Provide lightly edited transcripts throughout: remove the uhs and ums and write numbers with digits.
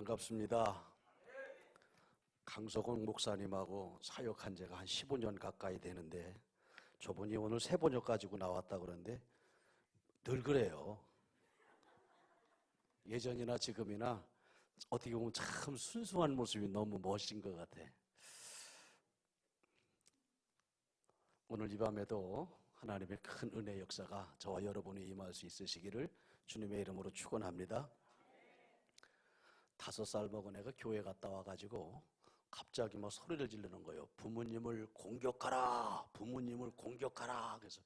반갑습니다. 강석원 목사님하고 사역한 지가 한 15년 가까이 되는데 저분이 오늘 새 번역 가지고 나왔다 그러는데 늘 그래요. 예전이나 지금이나 어떻게 보면 참 순수한 모습이 너무 멋진 것 같아. 오늘 이 밤에도 하나님의 큰 은혜 역사가 저와 여러분이 임할 수 있으시기를 주님의 이름으로 축원합니다. 5살 먹은 애가 교회 갔다 와가지고 갑자기 막 소리를 지르는 거예요. 부모님을 공격하라, 부모님을 공격하라. 그래서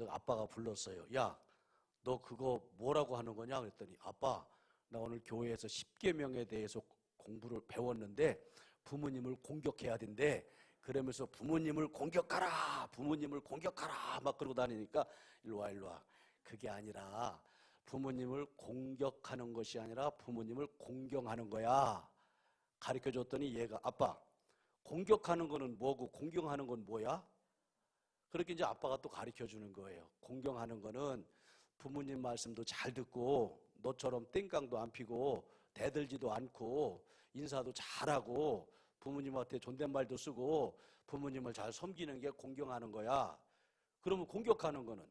아빠가 불렀어요. 야, 너 그거 뭐라고 하는 거냐? 그랬더니 아빠, 나 오늘 교회에서 10계명에 대해서 공부를 배웠는데 부모님을 공격해야 된대. 그러면서 부모님을 공격하라, 부모님을 공격하라 막 그러고 다니니까 일로 와. 그게 아니라 부모님을 공격하는 것이 아니라 부모님을 공경하는 거야. 가르쳐줬더니 얘가 아빠, 공격하는 거는 뭐고 공경하는 건 뭐야? 그렇게 이제 아빠가 또 가르쳐주는 거예요. 공경하는 거는 부모님 말씀도 잘 듣고 너처럼 땡깡도 안 피고 대들지도 않고 인사도 잘하고 부모님한테 존댓말도 쓰고 부모님을 잘 섬기는 게 공경하는 거야. 그러면 공격하는 거는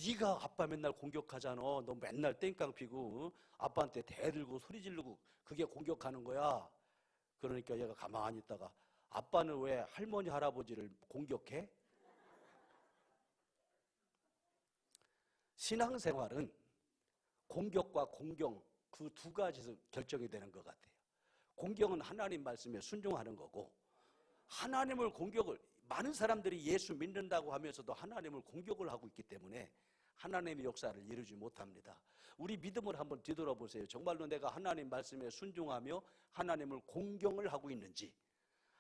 네가 아빠 맨날 공격하잖아. 너 맨날 땡깡 피고 아빠한테 대들고 소리 지르고 그게 공격하는 거야. 그러니까 얘가 가만히 있다가 아빠는 왜 할머니 할아버지를 공격해? 신앙생활은 공격과 공경 그 두 가지에서 결정이 되는 것 같아요. 공경은 하나님 말씀에 순종하는 거고 하나님을 공격을 많은 사람들이 예수 믿는다고 하면서도 하나님을 공격을 하고 있기 때문에 하나님의 역사를 이루지 못합니다. 우리 믿음을 한번 뒤돌아보세요. 정말로 내가 하나님 말씀에 순종하며 하나님을 공경을 하고 있는지,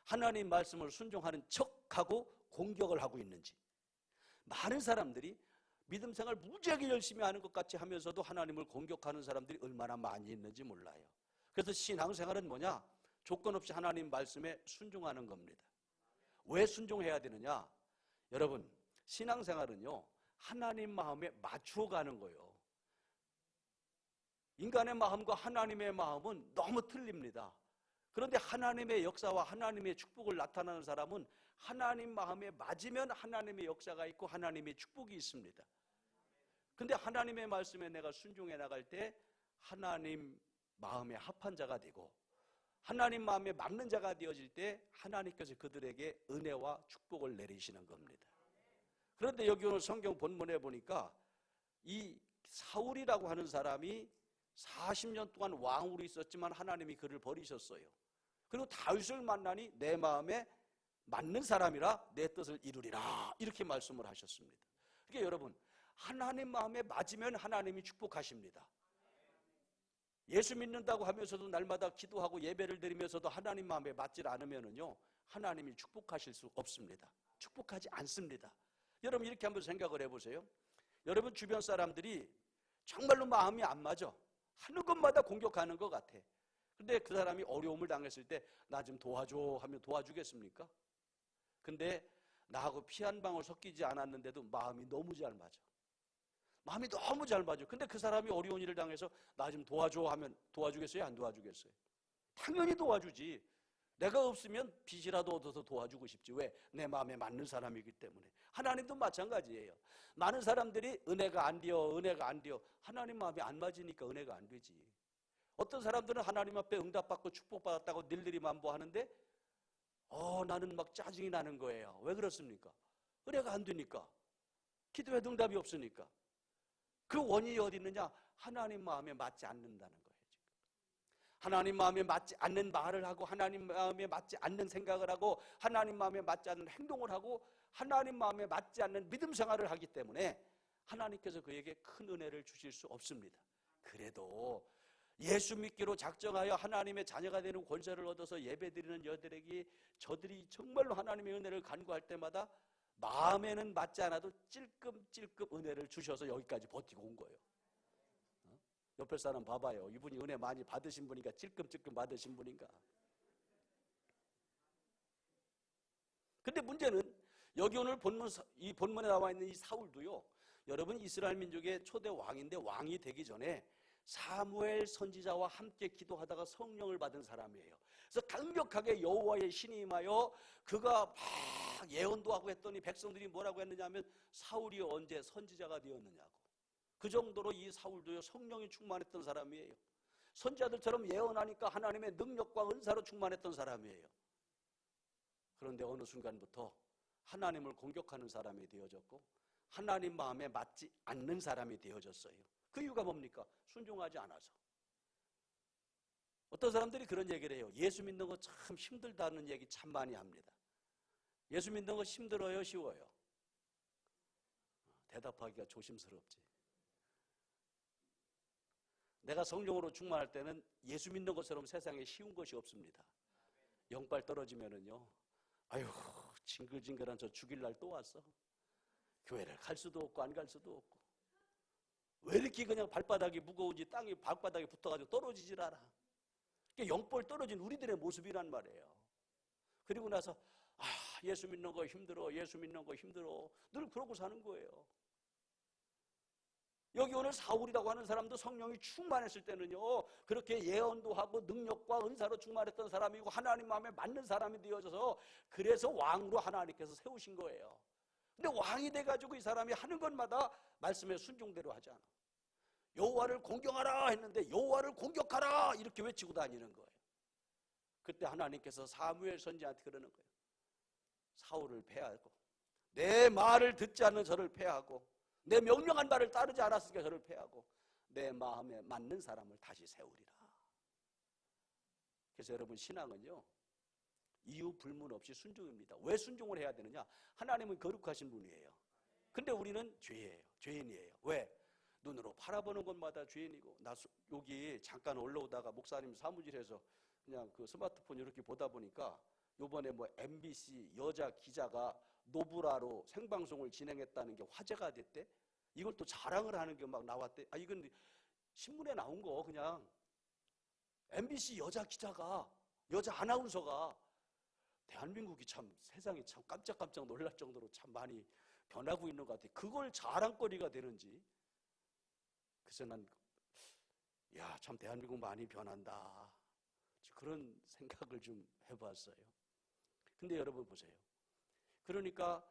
하나님 말씀을 순종하는 척하고 공격을 하고 있는지. 많은 사람들이 믿음 생활 무지하게 열심히 하는 것 같이 하면서도 하나님을 공격하는 사람들이 얼마나 많이 있는지 몰라요. 그래서 신앙생활은 뭐냐? 조건 없이 하나님 말씀에 순종하는 겁니다. 왜 순종해야 되느냐? 여러분, 신앙생활은요 하나님 마음에 맞춰가는 거예요. 인간의 마음과 하나님의 마음은 너무 틀립니다. 그런데 하나님의 역사와 하나님의 축복을 나타나는 사람은 하나님 마음에 맞으면 하나님의 역사가 있고 하나님의 축복이 있습니다. 근데 하나님의 말씀에 내가 순종해 나갈 때 하나님 마음에 합한 자가 되고 하나님 마음에 맞는 자가 되어질 때 하나님께서 그들에게 은혜와 축복을 내리시는 겁니다. 그런데 여기 오늘 성경 본문에 보니까 이 사울이라고 하는 사람이 40년 동안 왕으로 있었지만 하나님이 그를 버리셨어요. 그리고 다윗을 만나니 내 마음에 맞는 사람이라 내 뜻을 이루리라 이렇게 말씀을 하셨습니다. 그러니까 여러분, 하나님 마음에 맞으면 하나님이 축복하십니다. 예수 믿는다고 하면서도 날마다 기도하고 예배를 드리면서도 하나님 마음에 맞지 않으면요 하나님이 축복하실 수 없습니다. 축복하지 않습니다. 여러분 이렇게 한번 생각을 해보세요. 여러분 주변 사람들이 정말로 마음이 안 맞아. 하는 것마다 공격하는 것 같아. 근데 그 사람이 어려움을 당했을 때 나 좀 도와줘 하면 도와주겠습니까? 근데 나하고 피 한 방울 섞이지 않았는데도 마음이 너무 잘 맞아. 마음이 너무 잘 맞아. 근데 그 사람이 어려운 일을 당해서 나 좀 도와줘 하면 도와주겠어요? 안 도와주겠어요? 당연히 도와주지. 내가 없으면 빚이라도 얻어서 도와주고 싶지. 왜? 내 마음에 맞는 사람이기 때문에. 하나님도 마찬가지예요. 많은 사람들이 은혜가 안 돼요. 하나님 마음에 안 맞으니까 은혜가 안 되지. 어떤 사람들은 하나님 앞에 응답받고 축복받았다고 일일이 만보하는데 나는 막 짜증이 나는 거예요. 왜 그렇습니까? 은혜가 안 되니까. 기도에 응답이 없으니까. 그 원인이 어디 있느냐? 하나님 마음에 맞지 않는다는 거예요. 하나님 마음에 맞지 않는 말을 하고 하나님 마음에 맞지 않는 생각을 하고 하나님 마음에 맞지 않는 행동을 하고 하나님 마음에 맞지 않는 믿음 생활을 하기 때문에 하나님께서 그에게 큰 은혜를 주실 수 없습니다. 그래도 예수 믿기로 작정하여 하나님의 자녀가 되는 권세를 얻어서 예배드리는 여들에게 저들이 정말로 하나님의 은혜를 간구할 때마다 마음에는 맞지 않아도 찔끔찔끔 은혜를 주셔서 여기까지 버티고 온 거예요. 옆에 사람 봐봐요. 이분이 은혜 많이 받으신 분인가 찔끔찔끔 받으신 분인가. 근데 문제는 여기 오늘 이 본문에 나와 있는 이 사울도요, 여러분 이스라엘 민족의 초대 왕인데 왕이 되기 전에 사무엘 선지자와 함께 기도하다가 성령을 받은 사람이에요. 그래서 강력하게 여호와의 신이 임하여 그가 막 예언도 하고 했더니 백성들이 뭐라고 했느냐 하면 사울이 언제 선지자가 되었느냐고. 그 정도로 이 사울도요 성령이 충만했던 사람이에요. 선지자들처럼 예언하니까 하나님의 능력과 은사로 충만했던 사람이에요. 그런데 어느 순간부터 하나님을 공격하는 사람이 되어졌고 하나님 마음에 맞지 않는 사람이 되어졌어요. 그 이유가 뭡니까? 순종하지 않아서. 어떤 사람들이 그런 얘기를 해요. 예수 믿는 거 참 힘들다는 얘기 참 많이 합니다. 예수 믿는 거 힘들어요, 쉬워요? 대답하기가 조심스럽지. 내가 성령으로 충만할 때는 예수 믿는 것처럼 세상에 쉬운 것이 없습니다. 영빨 떨어지면은요, 아유 징글징글한 저 죽일 날 또 왔어. 교회를 갈 수도 없고 안 갈 수도 없고 왜 이렇게 그냥 발바닥이 무거운지 땅이 발바닥에 붙어가지고 떨어지질 않아. 영빨 떨어진 우리들의 모습이란 말이에요. 그리고 나서 예수 믿는 거 힘들어, 예수 믿는 거 힘들어, 늘 그러고 사는 거예요. 여기 오늘 사울이라고 하는 사람도 성령이 충만했을 때는요 그렇게 예언도 하고 능력과 은사로 충만했던 사람이고 하나님 마음에 맞는 사람이 되어져서 그래서 왕으로 하나님께서 세우신 거예요. 근데 왕이 돼가지고 이 사람이 하는 것마다 말씀에 순종대로 하지 않아. 여호와를 공경하라 했는데 여호와를 공격하라 이렇게 외치고 다니는 거예요. 그때 하나님께서 사무엘 선지자한테 그러는 거예요. 사울을 패하고 내 말을 듣지 않는 저를 패하고 내 명령한 바를 따르지 않았으니까 저를 패하고 내 마음에 맞는 사람을 다시 세우리라. 그래서 여러분 신앙은요 이유 불문 없이 순종입니다. 왜 순종을 해야 되느냐? 하나님은 거룩하신 분이에요. 근데 우리는 죄예요. 죄인이에요. 왜? 눈으로 바라보는 것마다 죄인이고. 나 여기 잠깐 올라오다가 목사님 사무실에서 그냥 그 스마트폰 이렇게 보다 보니까 요번에 뭐 MBC 여자 기자가 노브라로 생방송을 진행했다는 게 화제가 됐대. 이걸 또 자랑을 하는 게 막 나왔대. 이건 신문에 나온 거 그냥 MBC 여자 기자가 여자 아나운서가 대한민국이 참 세상이 참 깜짝깜짝 놀랄 정도로 참 많이 변하고 있는 것 같아요. 그걸 자랑거리가 되는지. 그래서 난 참 대한민국 많이 변한다 그런 생각을 좀 해봤어요. 근데 여러분 보세요. 그러니까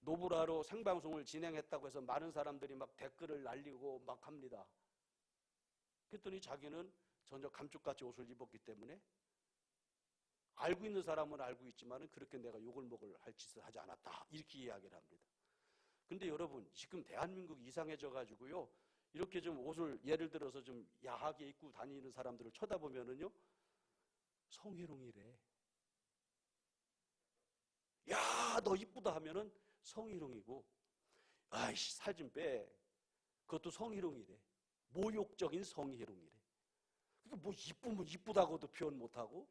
노브라로 생방송을 진행했다고 해서 많은 사람들이 막 댓글을 날리고 막 합니다. 그랬더니 자기는 전혀 감쪽같이 옷을 입었기 때문에 알고 있는 사람은 알고 있지만 그렇게 내가 욕을 먹을 할 짓을 하지 않았다 이렇게 이야기를 합니다. 근데 여러분 지금 대한민국이 이상해져 가지고요 이렇게 좀 옷을 예를 들어서 좀 야하게 입고 다니는 사람들을 쳐다보면은요 성희롱이래. 야, 너 이쁘다 하면은 성희롱이고, 아이씨 살 좀 빼. 그것도 성희롱이래. 모욕적인 성희롱이래. 그러니까 뭐 이쁘면 이쁘다고도 표현 못하고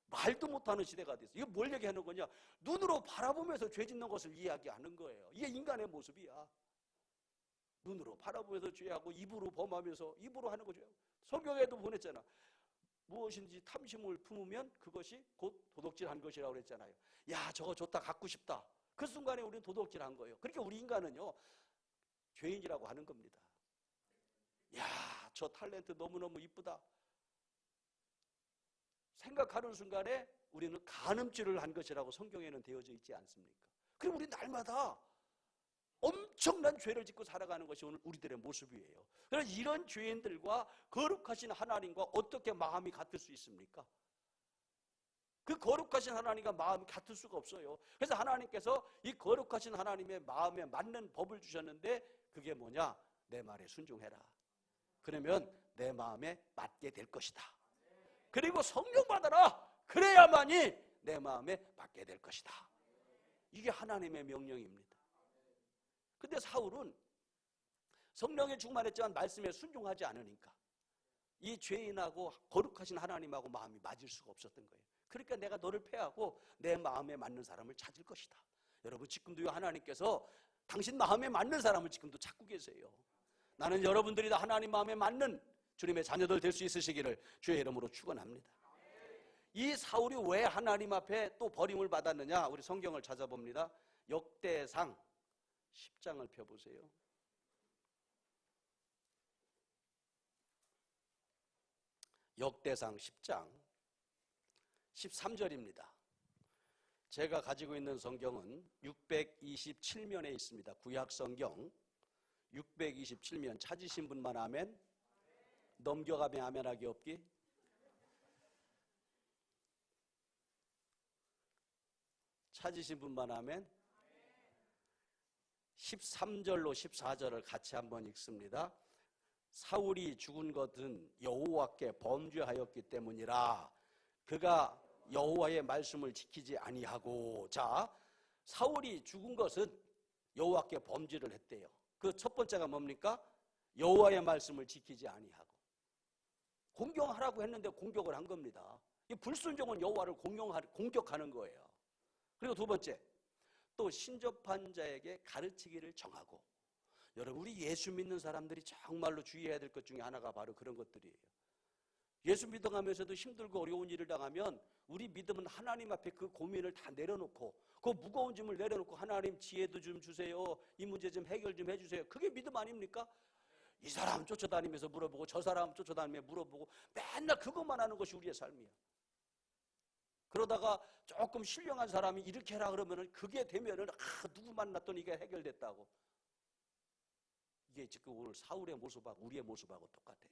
말도 못하는 시대가 됐어. 이게 뭘 얘기하는 거냐? 눈으로 바라보면서 죄 짓는 것을 이야기하는 거예요. 이게 인간의 모습이야. 눈으로 바라보면서 죄하고 입으로 범하면서 입으로 하는 거죠. 성경에도 보냈잖아. 무엇인지 탐심을 품으면 그것이 곧 도둑질한 것이라고 그랬잖아요. 야, 저거 좋다, 갖고 싶다. 그 순간에 우리는 도둑질한 거예요. 그러니까 우리 인간은요 죄인이라고 하는 겁니다. 야, 저 탤런트 너무너무 이쁘다 생각하는 순간에 우리는 간음죄를 한 것이라고 성경에는 되어져 있지 않습니까? 그럼 우리 날마다 엄청난 죄를 짓고 살아가는 것이 오늘 우리들의 모습이에요. 그래서 이런 죄인들과 거룩하신 하나님과 어떻게 마음이 같을 수 있습니까? 그 거룩하신 하나님과 마음이 같을 수가 없어요. 그래서 하나님께서 이 거룩하신 하나님의 마음에 맞는 법을 주셨는데 그게 뭐냐? 내 말에 순종해라. 그러면 내 마음에 맞게 될 것이다. 그리고 성령 받아라. 그래야만이 내 마음에 맞게 될 것이다. 이게 하나님의 명령입니다. 근데 사울은 성령에 충만했지만 말씀에 순종하지 않으니까 이 죄인하고 거룩하신 하나님하고 마음이 맞을 수가 없었던 거예요. 그러니까 내가 너를 패하고 내 마음에 맞는 사람을 찾을 것이다. 여러분 지금도요 하나님께서 당신 마음에 맞는 사람을 지금도 찾고 계세요. 나는 여러분들이 다 하나님 마음에 맞는 주님의 자녀들 될 수 있으시기를 주의 이름으로 축원합니다. 이 사울이 왜 하나님 앞에 또 버림을 받았느냐? 우리 성경을 찾아봅니다. 역대상 10장을 펴보세요. 역대상 10장 13절입니다. 제가 가지고 있는 성경은 627면에 있습니다. 구약 성경 627면 찾으신 분만 아멘. 넘겨가며 아멘하기 없기. 찾으신 분만 아멘. 13절로 14절을 같이 한번 읽습니다. 사울이 죽은 것은 여호와께 범죄하였기 때문이라. 그가 여호와의 말씀을 지키지 아니하고. 자, 사울이 죽은 것은 여호와께 범죄를 했대요. 그 첫 번째가 뭡니까? 여호와의 말씀을 지키지 아니하고. 공경하라고 했는데 공격을 한 겁니다. 이 불순종은 여호와를 공격하는 거예요. 그리고 두 번째, 또 신접한 자에게 가르치기를 정하고. 여러분, 우리 예수 믿는 사람들이 정말로 주의해야 될 것 중에 하나가 바로 그런 것들이에요. 예수 믿어가면서도 힘들고 어려운 일을 당하면 우리 믿음은 하나님 앞에 그 고민을 다 내려놓고, 그 무거운 짐을 내려놓고, 하나님 지혜도 좀 주세요, 이 문제 좀 해결 좀 해주세요. 그게 믿음 아닙니까? 이 사람 쫓아다니면서 물어보고 저 사람 쫓아다니면서 물어보고 맨날 그것만 하는 것이 우리의 삶이야. 그러다가 조금 신령한 사람이 이렇게 해라 그러면은 그게 되면은 누구 만났더니 이게 해결됐다고. 이게 지금 오늘 사울의 모습하고 우리의 모습하고 똑같아요.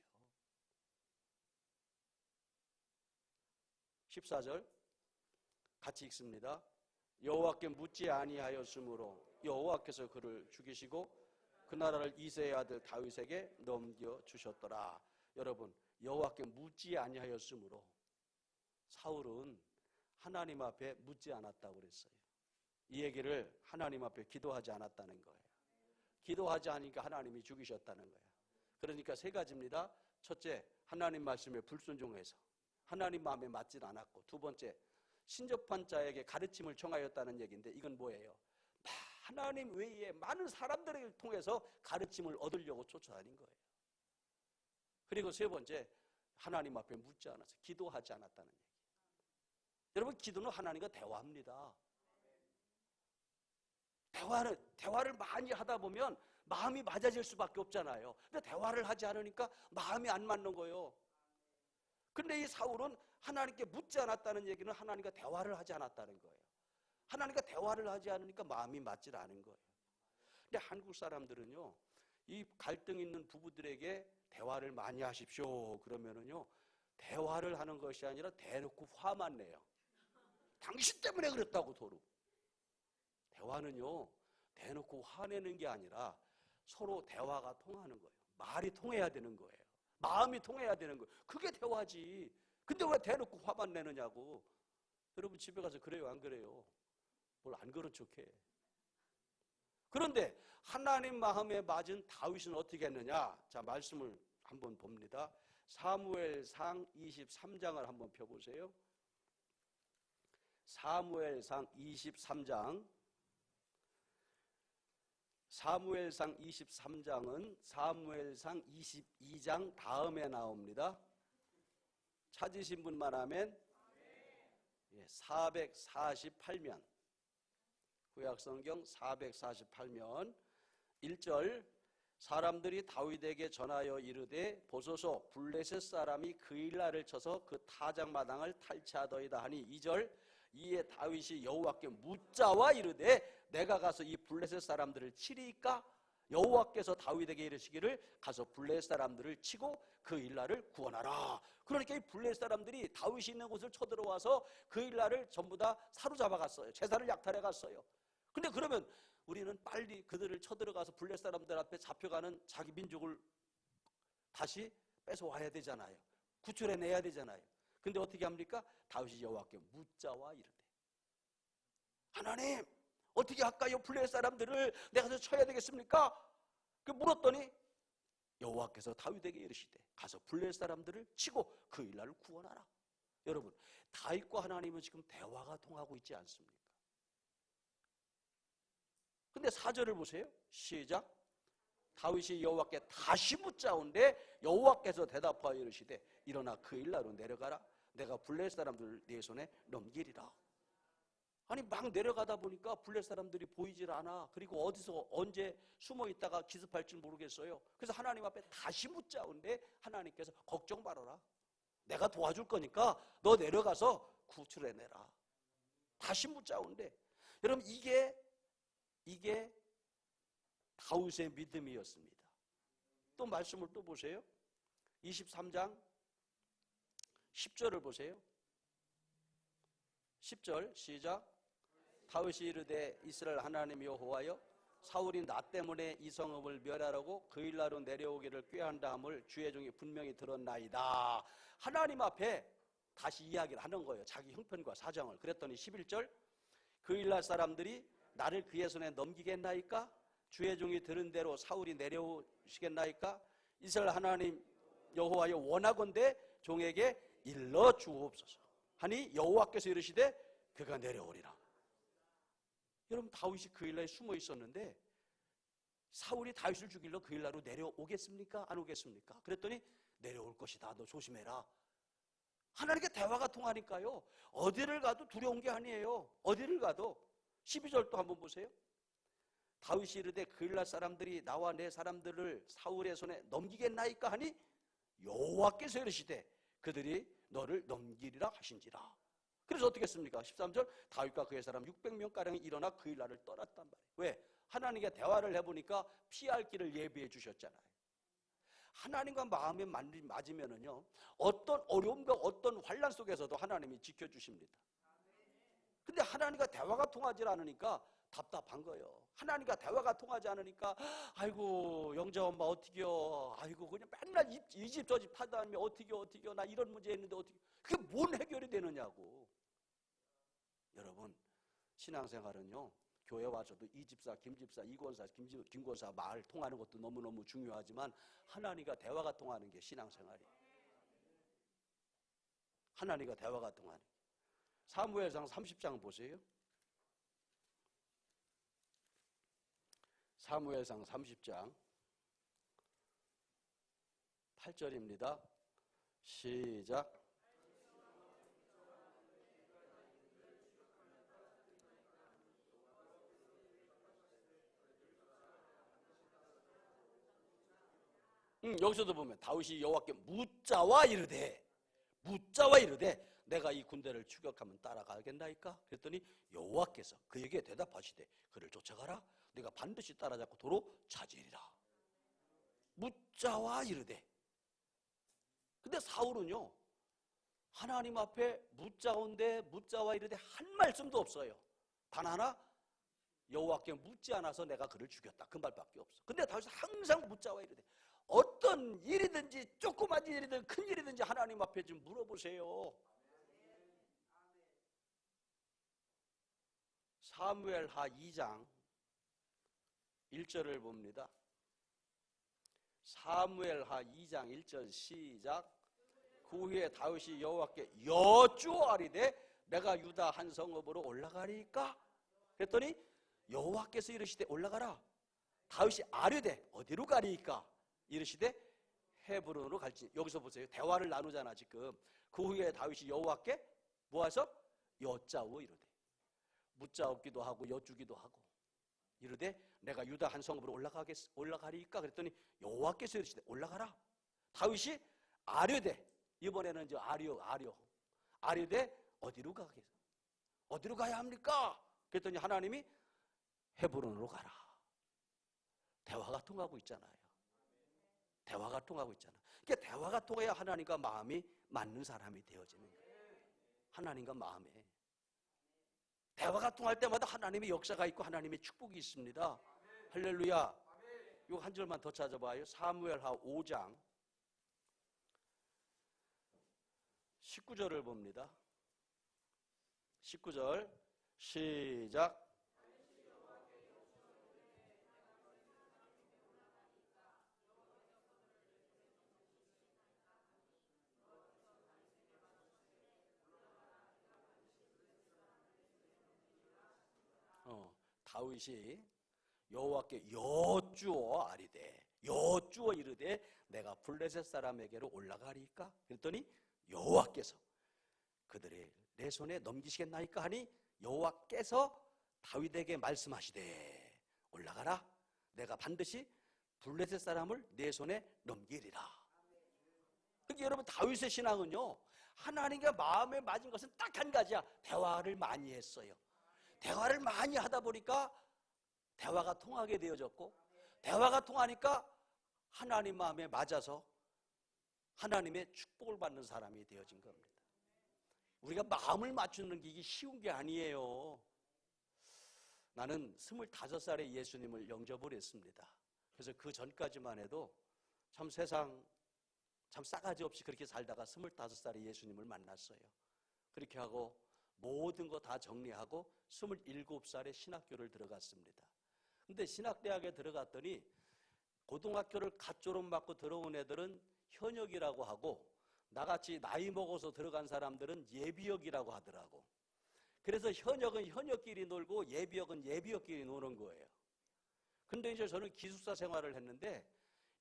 14절 같이 읽습니다. 여호와께 묻지 아니하였으므로 여호와께서 그를 죽이시고 그 나라를 이새의 아들 다윗에게 넘겨주셨더라. 여러분, 여호와께 묻지 아니하였으므로 사울은 하나님 앞에 묻지 않았다고 그랬어요. 이 얘기를 하나님 앞에 기도하지 않았다는 거예요. 기도하지 않으니까 하나님이 죽이셨다는 거예요. 그러니까 세 가지입니다. 첫째, 하나님 말씀에 불순종해서 하나님 마음에 맞질 않았고, 두 번째, 신접한 자에게 가르침을 청하였다는 얘기인데 이건 뭐예요? 하나님 외에 많은 사람들을 통해서 가르침을 얻으려고 쫓아다닌 거예요. 그리고 세 번째, 하나님 앞에 묻지 않아서 기도하지 않았다는 얘기. 여러분, 기도는 하나님과 대화합니다. 대화를 많이 하다 보면 마음이 맞아질 수밖에 없잖아요. 근데 대화를 하지 않으니까 마음이 안 맞는 거예요. 근데 이 사울은 하나님께 묻지 않았다는 얘기는 하나님과 대화를 하지 않았다는 거예요. 하나님과 대화를 하지 않으니까 마음이 맞질 않은 거예요. 근데 한국 사람들은요, 이 갈등 있는 부부들에게 대화를 많이 하십시오 그러면은요, 대화를 하는 것이 아니라 대놓고 화만 내요. 당신 때문에 그랬다고 도로. 대화는요, 대놓고 화내는 게 아니라 서로 대화가 통하는 거예요. 말이 통해야 되는 거예요. 마음이 통해야 되는 거예요. 그게 대화지. 근데 왜 대놓고 화만 내느냐고. 여러분 집에 가서 그래요, 안 그래요? 뭘 안 그런 척해. 그런데 하나님 마음에 맞은 다윗은 어떻게 했느냐? 자, 말씀을 한번 봅니다. 사무엘상 23장을 한번 펴보세요. 사무엘상 23장. 사무엘상 23장은 사무엘상 22장 다음에 나옵니다. 찾으신 분만 하면 448면, 구약성경 448면 1절, 사람들이 다윗에게 전하여 이르되 보소서 블레셋 사람이 그 일날을 쳐서 그 타작마당을 탈취하더이다 하니 2절, 이에 다윗이 여호와께 묻자와 이르되 내가 가서 이 블레셋 사람들을 치리까? 여호와께서 다윗에게 이르시기를 가서 블레셋 사람들을 치고 그 일날을 구원하라. 그러니까 이 블레셋 사람들이 다윗이 있는 곳을 쳐들어와서 그 일날을 전부 다 사로잡아 갔어요. 제사를 약탈해 갔어요. 근데 그러면 우리는 빨리 그들을 쳐들어가서 블레셋 사람들 앞에 잡혀가는 자기 민족을 다시 뺏어와야 되잖아요. 구출해내야 되잖아요. 근데 어떻게 합니까? 다윗이 여호와께 묻자와 이르되 하나님 어떻게 할까요? 블레셋 사람들을 내가 가서 쳐야 되겠습니까? 그 물었더니 여호와께서 다윗에게 이르시되 가서 블레셋 사람들을 치고 그 일날을 구원하라. 여러분, 다윗과 하나님은 지금 대화가 통하고 있지 않습니까? 근데 4절을 보세요. 시작. 다윗이 여호와께 다시 묻자온데 여호와께서 대답하여 이르시되 일어나 그 일날로 내려가라. 내가 블레셋 사람들을 네 손에 넘기리라. 아니 막 내려가다 보니까 블레셋 사람들이 보이질 않아. 그리고 어디서 언제 숨어 있다가 기습할지 모르겠어요. 그래서 하나님 앞에 다시 묻자온데 하나님께서 걱정 말아라. 내가 도와줄 거니까 너 내려가서 구출해내라. 다시 묻자온대. 여러분 이게 다윗의 믿음이었습니다. 또 말씀을 또 보세요. 23장 10절을 보세요. 10절 시작. 다윗이 이르되 이스라엘 하나님 여호와여 사울이 나 때문에 이 성읍을 멸하라고 그 일나로 내려오기를 꾀한다함을 주의 종이 분명히 들었나이다. 하나님 앞에 다시 이야기를 하는 거예요. 자기 형편과 사정을. 그랬더니 11절 그 일날 사람들이 나를 그의 손에 넘기겠나이까? 주의 종이 들은 대로 사울이 내려오시겠나이까? 이스라엘 하나님 여호와여 원하건대 종에게 일러 주옵소서 하니 여호와께서 이르시되 그가 내려오리라. 여러분 다윗이 그 일날에 숨어 있었는데 사울이 다윗을 죽이려 그 일날로 내려오겠습니까? 안 오겠습니까? 그랬더니 내려올 것이다. 너 조심해라. 하나님께 대화가 통하니까요. 어디를 가도 두려운 게 아니에요. 어디를 가도. 12절도 한번 보세요. 다윗이 이르되 그 일날 사람들이 나와 내 사람들을 사울의 손에 넘기겠나이까 하니 여호와께서 이르시되 그들이 너를 넘기리라 하신지라. 그래서 어떻게 했습니까? 13절 다윗과 그의 사람 600명가량이 일어나 그 일날을 떠났단 말이에요. 왜? 하나님과 대화를 해보니까 피할 길을 예비해 주셨잖아요. 하나님과 마음이 맞으면은요 어떤 어려움과 어떤 환난 속에서도 하나님이 지켜주십니다. 근데 하나님과 대화가 통하지 않으니까 답답한 거예요. 하나님과 대화가 통하지 않으니까 아이고 영자 엄마 어떻게요? 아이고 그냥 맨날 이 집 저 집 타다니며 어떻게요? 나 이런 문제 있는데 어떻게? 그게 뭔 해결이 되느냐고. 여러분 신앙생활은요 교회 와서도 이 집사, 김 집사, 이 권사, 김 권사 말 통하는 것도 너무너무 중요하지만 하나님과 대화가 통하는 게 신앙생활이에요. 하나님과 대화가 통하는 게. 사무엘상 30장 보세요. 사무엘상 30장 8절입니다. 시작. 여기서도 보면 다윗이 여호와께 묻자와 이르되 내가 이 군대를 추격하면 따라가겠나이까? 그랬더니 여호와께서 그에게 대답하시되 그를 쫓아가라. 내가 반드시 따라잡고 도로 차지리라. 묻자와 이르되. 근데 사울은요 하나님 앞에 묻자와 이르되 한 말씀도 없어요. 단 하나 여호와께 묻지 않아서 내가 그를 죽였다. 그 말밖에 없어. 근데 다윗은 항상 묻자와 이르되 어떤 일이든지 조그만 일이든 큰 일이든지 하나님 앞에 좀 물어보세요. 사무엘하 2장 1절을 봅니다. 사무엘하 2장 1절 시작. 그 후에 다윗이 여호와께 여쭈어리되 내가 유다 한 성읍으로 올라가리까? 그랬더니 여호와께서 이르시되 올라가라. 다윗이 아뢰되 어디로 가리까? 이르시되 헤브론으로 갈지. 여기서 보세요. 대화를 나누잖아 지금. 그 후에 다윗이 여호와께 모아서 여짜오 이르되. 묻자옵기도 하고 여쭈기도 하고 이르되 내가 유다 한 성읍으로 올라가리까? 그랬더니 여호와께서 이르시되 올라가라. 다윗이 아뢰되 이번에는 이제 아뢰되 어디로 가야 합니까? 그랬더니 하나님이 헤브론으로 가라. 대화가 통하고 있잖아요. 대화가 통하고 있잖아. 그러니까 대화가 통해야 하나님과 마음이 맞는 사람이 되어지는 거예요. 하나님과 마음에 대화가 통할 때마다 하나님의 역사가 있고 하나님의 축복이 있습니다. 할렐루야. 요 한 절만 더 찾아봐요. 사무엘하 5장 19절을 봅니다. 19절 시작. 다윗이 여호와께 여쭈어 이르되 내가 블레셋 사람에게로 올라가리까? 그랬더니 여호와께서 그들을 내 손에 넘기시겠나이까 하니 여호와께서 다윗에게 말씀하시되 올라가라. 내가 반드시 블레셋 사람을 내 손에 넘기리라. 그러니까 여러분 다윗의 신앙은요, 하나님과 마음에 맞은 것은 딱 한 가지야. 대화를 많이 했어요. 대화를 많이 하다 보니까 대화가 통하게 되어졌고, 대화가 통하니까 하나님 마음에 맞아서 하나님의 축복을 받는 사람이 되어진 겁니다. 우리가 마음을 맞추는 게 이게 쉬운 게 아니에요. 나는 25살에 예수님을 영접을 했습니다. 그래서 그 전까지만 해도 참 세상 참 싸가지 없이 그렇게 살다가 25살에 예수님을 만났어요. 그렇게 하고 모든 거 다 정리하고 27살에 신학교를 들어갔습니다. 근데 신학대학에 들어갔더니 고등학교를 갓 졸업받고 들어온 애들은 현역이라고 하고, 나같이 나이 먹어서 들어간 사람들은 예비역이라고 하더라고. 그래서 현역은 현역끼리 놀고 예비역은 예비역끼리 노는 거예요. 근데 이제 저는 기숙사 생활을 했는데,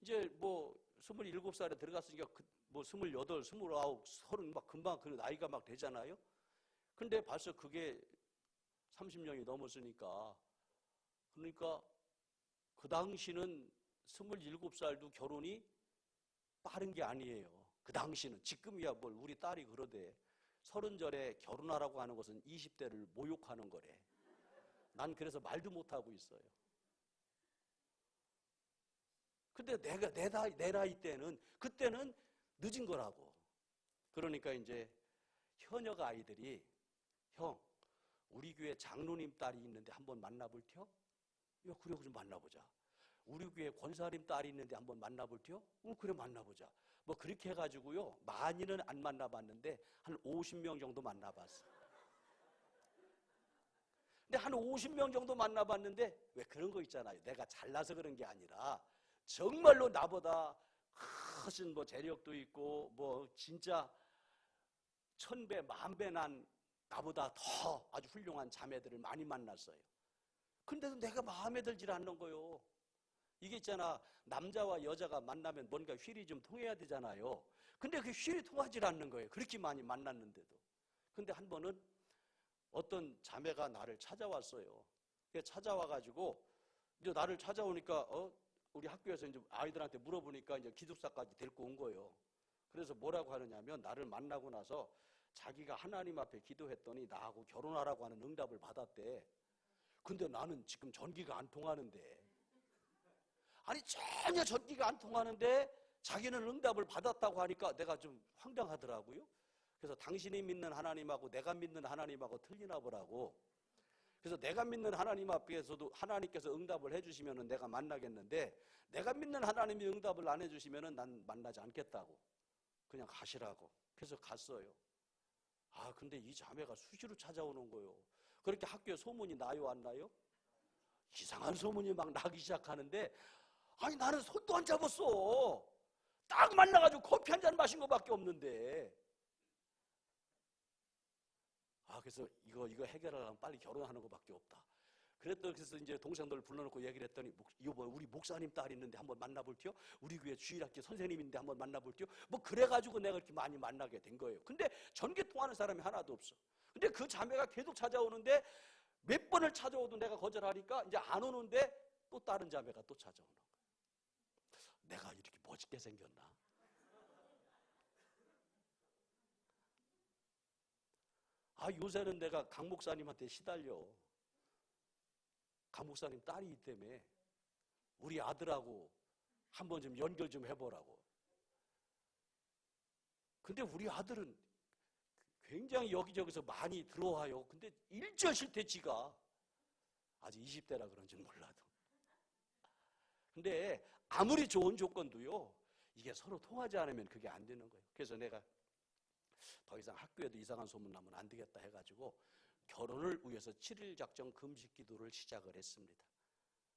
이제 뭐 27살에 들어갔으니까 뭐 28, 29, 30 막 금방 그 나이가 막 되잖아요. 근데 벌써 그게 30년이 넘었으니까, 그러니까 그 당시는 27살도 결혼이 빠른 게 아니에요. 그 당시는. 지금이야 뭘 우리 딸이 그러대. 30절에 결혼하라고 하는 것은 20대를 모욕하는 거래. 난 그래서 말도 못하고 있어요. 근데 내 나이 때는, 그때는 늦은 거라고. 그러니까 이제 현역 아이들이, 형, 우리 교회 장로님 딸이 있는데 한번 만나볼 텨? 야, 그래, 좀 만나보자. 우리 교회 권사님 딸이 있는데 한번 만나볼 텨? 그래, 만나보자. 뭐 그렇게 해가지고요, 많이는 안 만나봤는데 한 50명 정도 만나봤어. 근데 한 50명 정도 만나봤는데, 왜 그런 거 있잖아요. 내가 잘나서 그런 게 아니라 정말로 나보다 훨씬 뭐 재력도 있고 뭐 진짜 1000배, 10,000배 난 나보다 더 아주 훌륭한 자매들을 많이 만났어요. 근데도 내가 마음에 들질 않는 거요. 이게 있잖아, 남자와 여자가 만나면 뭔가 휠이 좀 통해야 되잖아요. 근데 그 휠이 통하질 않는 거예요. 그렇게 많이 만났는데도. 근데 한 번은 어떤 자매가 나를 찾아왔어요. 찾아와가지고 이제 나를 찾아오니까 우리 학교에서 이제 아이들한테 물어보니까 이제 기숙사까지 데리고 온 거예요. 그래서 뭐라고 하느냐면, 나를 만나고 나서 자기가 하나님 앞에 기도했더니 나하고 결혼하라고 하는 응답을 받았대. 근데 나는 지금 전기가 안 통하는데, 아니 전혀 전기가 안 통하는데 자기는 응답을 받았다고 하니까 내가 좀 황당하더라고요. 그래서 당신이 믿는 하나님하고 내가 믿는 하나님하고 틀리나 보라고. 그래서 내가 믿는 하나님 앞에서도 하나님께서 응답을 해주시면 내가 만나겠는데, 내가 믿는 하나님이 응답을 안 해주시면 난 만나지 않겠다고, 그냥 가시라고. 그래서 갔어요. 아, 근데 이 자매가 수시로 찾아오는 거예요. 그렇게 학교에 소문이 나요, 안 나요? 이상한 소문이 막 나기 시작하는데, 아니 나는 손도 안 잡았어. 딱 만나가지고 커피 한 잔 마신 것밖에 없는데. 아, 그래서 이거 해결하려면 빨리 결혼하는 것밖에 없다. 그래서 이제 동생들 불러놓고 얘기를 했더니, 여보, 우리 목사님 딸 있는데 한번 만나볼 티요? 우리 교회 주일학교 선생님인데 한번 만나볼 티요? 뭐 그래가지고 내가 이렇게 많이 만나게 된 거예요. 근데 전개 통하는 사람이 하나도 없어. 근데 그 자매가 계속 찾아오는데, 몇 번을 찾아오도 내가 거절하니까 이제 안 오는데 또 다른 자매가 또 찾아오는 거예요. 내가 이렇게 멋있게 생겼나? 아, 요새는 내가 강 목사님한테 시달려. 강 목사님 딸이 있기 때문에 우리 아들하고 한번 좀 연결 좀 해보라고. 근데 우리 아들은 굉장히 여기저기서 많이 들어와요. 근데 일절 싫대, 지가. 아직 20대라 그런지 몰라도. 근데 아무리 좋은 조건도요, 이게 서로 통하지 않으면 그게 안 되는 거예요. 그래서 내가 더 이상 학교에도 이상한 소문 나면 안 되겠다 해가지고 결혼을 위해서 7일 작정 금식 기도를 시작을 했습니다.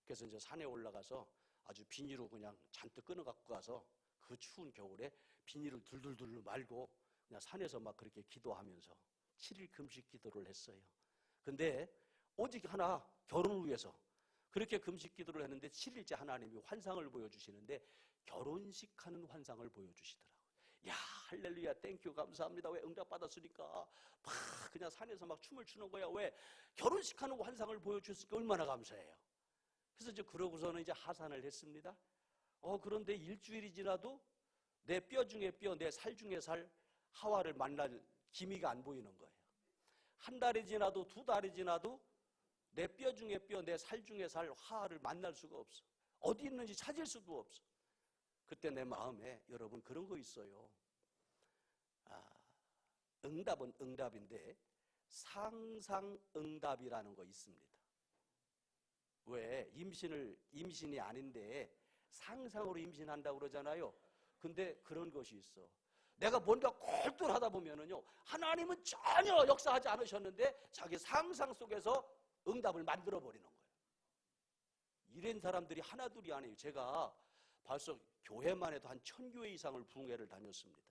그래서 이제 산에 올라가서 아주 비닐로 그냥 잔뜩 끊어 갖고 가서 그 추운 겨울에 비닐을 둘둘둘 말고 그냥 산에서 막 그렇게 기도하면서 7일 금식 기도를 했어요. 근데 오직 하나, 결혼을 위해서 그렇게 금식 기도를 했는데 7일째 하나님이 환상을 보여주시는데, 결혼식하는 환상을 보여주시더라고요. 야, 할렐루야, 땡큐, 감사합니다. 왜? 응답받았으니까 막 그냥 산에서 막 춤을 추는 거야. 왜? 결혼식하는 환상을 보여주셨으니까 얼마나 감사해요. 그래서 이제 그러고서는 이제 하산을 했습니다. 그런데 일주일이 지나도 내 뼈 중에 뼈, 내 살 중에 살 하와를 만날 기미가 안 보이는 거예요. 한 달이 지나도 두 달이 지나도 내 뼈 중에 뼈, 내 살 중에 살 하와를 만날 수가 없어. 어디 있는지 찾을 수도 없어. 그때 내 마음에 여러분 그런 거 있어요. 응답은 응답인데 상상응답이라는 거 있습니다. 왜? 임신이 아닌데 상상으로 임신한다고 그러잖아요. 근데 그런 것이 있어. 내가 뭔가 콜똘하다 보면은요, 하나님은 전혀 역사하지 않으셨는데 자기 상상 속에서 응답을 만들어 버리는 거예요. 이런 사람들이 하나둘이 아니에요. 제가 벌써 교회만 해도 한 1000교회 이상을 부흥회를 다녔습니다.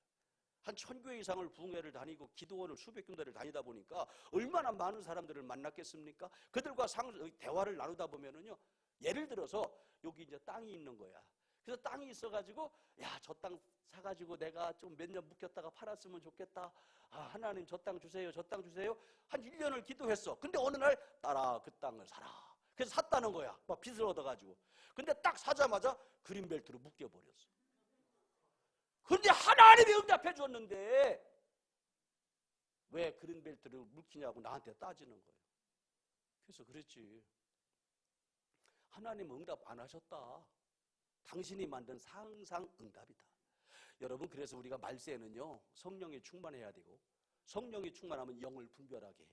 한 1000교회 이상을 부흥회를 다니고 기도원을 수백 군데를 다니다 보니까 얼마나 많은 사람들을 만났겠습니까? 그들과 대화를 나누다 보면은요, 예를 들어서 여기 이제 땅이 있는 거야. 그래서 땅이 있어가지고, 야, 저 땅 사가지고 내가 좀 몇 년 묵혔다가 팔았으면 좋겠다. 하나님 저 땅 주세요, 저 땅 주세요. 한 1년을 기도했어. 근데 어느 날 따라 그 땅을 사라. 그래서 샀다는 거야. 막 빚을 얻어가지고. 근데 딱 사자마자 그린벨트로 묶여버렸어. 그런데 하나님이 응답해 줬는데 왜 그린벨트를 묶이냐고 나한테 따지는 거예요. 그래서 그랬지. 하나님 응답 안 하셨다. 당신이 만든 상상 응답이다. 여러분, 그래서 우리가 말세에는요, 성령이 충만해야 되고, 성령이 충만하면 영을 분별하게 해요.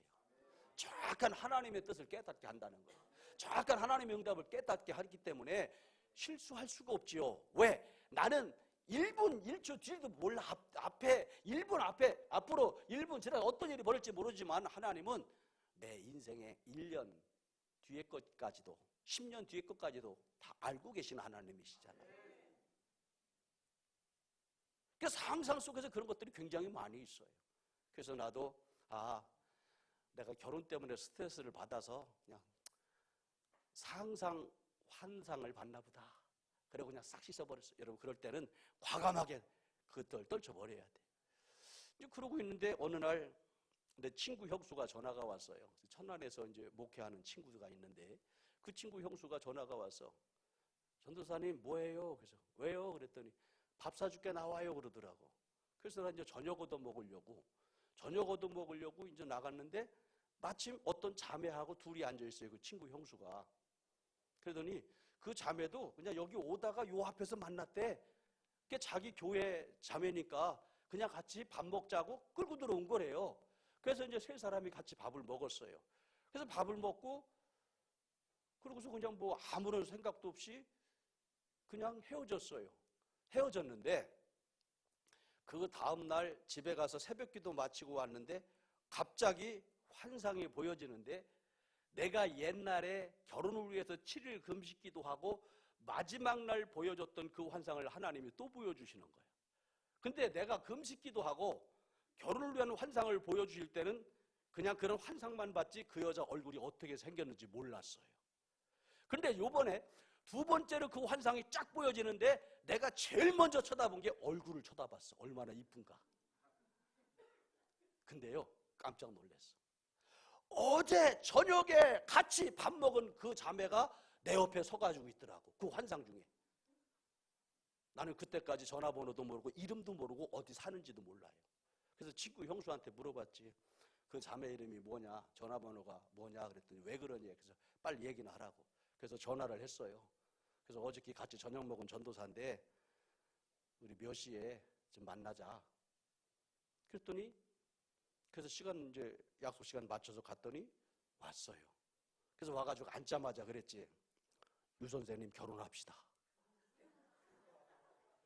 정확한 하나님의 뜻을 깨닫게 한다는 거예요. 정확한 하나님의 응답을 깨닫게 하기 때문에 실수할 수가 없지요. 왜? 나는 1분 1초 뒤도 몰라. 앞에 1분 앞으로 1분 지나 어떤 일이 벌어질지 모르지만 하나님은 내 인생의 1년 뒤의 것까지도 10년 뒤의 것까지도 다 알고 계신 하나님이시잖아요. 그래서 상상 속에서 그런 것들이 굉장히 많이 있어요. 그래서 나도 내가 결혼 때문에 스트레스를 받아서 그냥 상상 환상을 받나 보다. 그리고 그냥 싹 씻어버렸어요. 여러분, 그럴 때는 과감하게 그것들 떨쳐버려야 돼. 이제 그러고 있는데 어느 날 내 친구 형수가 전화가 왔어요. 천안에서 이제 목회하는 친구가 있는데 그 친구 형수가 전화가 와서 전도사님 뭐해요? 그래서 왜요? 그랬더니 밥 사줄게 나와요 그러더라고. 그래서 나 이제 저녁 얻어 먹으려고 이제 나갔는데 마침 어떤 자매하고 둘이 앉아 있어요. 그 친구 형수가. 그러더니 그 자매도 그냥 여기 오다가 요 앞에서 만났대. 그게 자기 교회 자매니까 그냥 같이 밥 먹자고 끌고 들어온 거래요. 그래서 이제 세 사람이 같이 밥을 먹었어요. 그래서 밥을 먹고 그러고서 그냥 뭐 아무런 생각도 없이 그냥 헤어졌어요. 헤어졌는데 그 다음날 집에 가서 새벽기도 마치고 왔는데 갑자기 환상이 보여지는데 내가 옛날에 결혼을 위해서 7일 금식기도 하고 마지막 날 보여줬던 그 환상을 하나님이 또 보여주시는 거예요. 근데 내가 금식기도 하고 결혼을 위한 환상을 보여주실 때는 그냥 그런 환상만 봤지 그 여자 얼굴이 어떻게 생겼는지 몰랐어요. 근데 요번에 두 번째로 그 환상이 쫙 보여지는데 내가 제일 먼저 쳐다본 게 얼굴을 쳐다봤어. 얼마나 이쁜가. 근데요, 깜짝 놀랐어. 어제 저녁에 같이 밥 먹은 그 자매가 내 옆에 서가지고 있더라고. 그 환상 중에. 나는 그때까지 전화번호도 모르고 이름도 모르고 어디 사는지도 몰라요. 그래서 친구 형수한테 물어봤지. 그 자매 이름이 뭐냐, 전화번호가 뭐냐 그랬더니 왜 그러냐. 그래서 빨리 얘기나 하라고. 그래서 전화를 했어요. 그래서 어저께 같이 저녁 먹은 전도사인데 우리 몇 시에 좀 만나자. 그랬더니 그래서 이제 약속 시간 맞춰서 갔더니 왔어요. 그래서 와가지고 앉자마자 그랬지. 유 선생님 결혼합시다.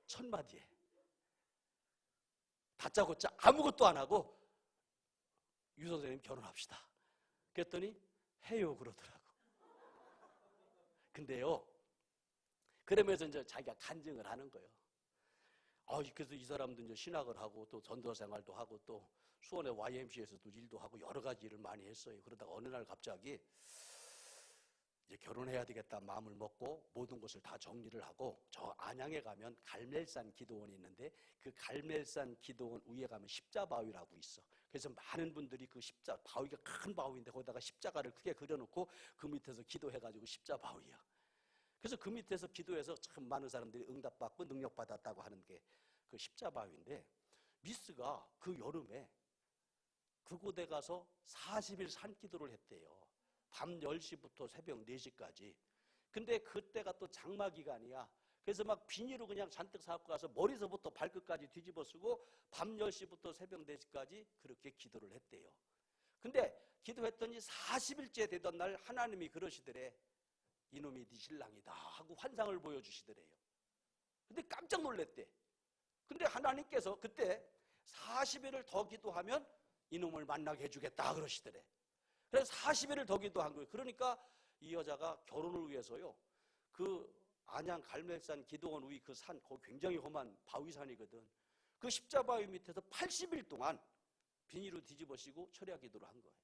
첫마디에. 다짜고짜 아무것도 안 하고 유 선생님 결혼합시다. 그랬더니 해요 그러더라고. 근데요, 그러면서 이제 자기가 간증을 하는 거예요. 그래서 이 사람도 이제 신학을 하고 또 전도 생활도 하고 또 수원의 YMCA에서도 일도 하고 여러 가지 일을 많이 했어요. 그러다가 어느 날 갑자기 이제 결혼해야 되겠다 마음을 먹고 모든 것을 다 정리를 하고 저 안양에 가면 갈멜산 기도원이 있는데 그 갈멜산 기도원 위에 가면 십자바위라고 있어. 그래서 많은 분들이 그 바위가 큰 바위인데 거기다가 십자가를 크게 그려놓고 그 밑에서 기도해가지고 십자바위야. 그래서 그 밑에서 기도해서 참 많은 사람들이 응답받고 능력받았다고 하는 게 그 십자바위인데 미스가 그 여름에 그곳에 가서 40일 산기도를 했대요. 밤 10시부터 새벽 4시까지. 근데 그때가 또 장마 기간이야. 그래서 막 비닐로 그냥 잔뜩 사갖고 가서 머리서부터 발끝까지 뒤집어 쓰고 밤 10시부터 새벽 4시까지 그렇게 기도를 했대요. 근데 기도했더니 40일째 되던 날 하나님이 그러시더래. 이놈이 네 신랑이다 하고 환상을 보여주시더래요. 근데 깜짝 놀랐대. 근데 하나님께서 그때 40일을 더 기도하면 이놈을 만나게 해주겠다 그러시더래. 그래서 40일을 더 기도한 거예요. 그러니까 이 여자가 결혼을 위해서요, 그 안양 갈멜산 기도원 우이 그 산, 거기 굉장히 험한 바위산이거든. 그 십자바위 밑에서 80일 동안 비닐로 뒤집어 씌고 철야 기도를 한 거예요.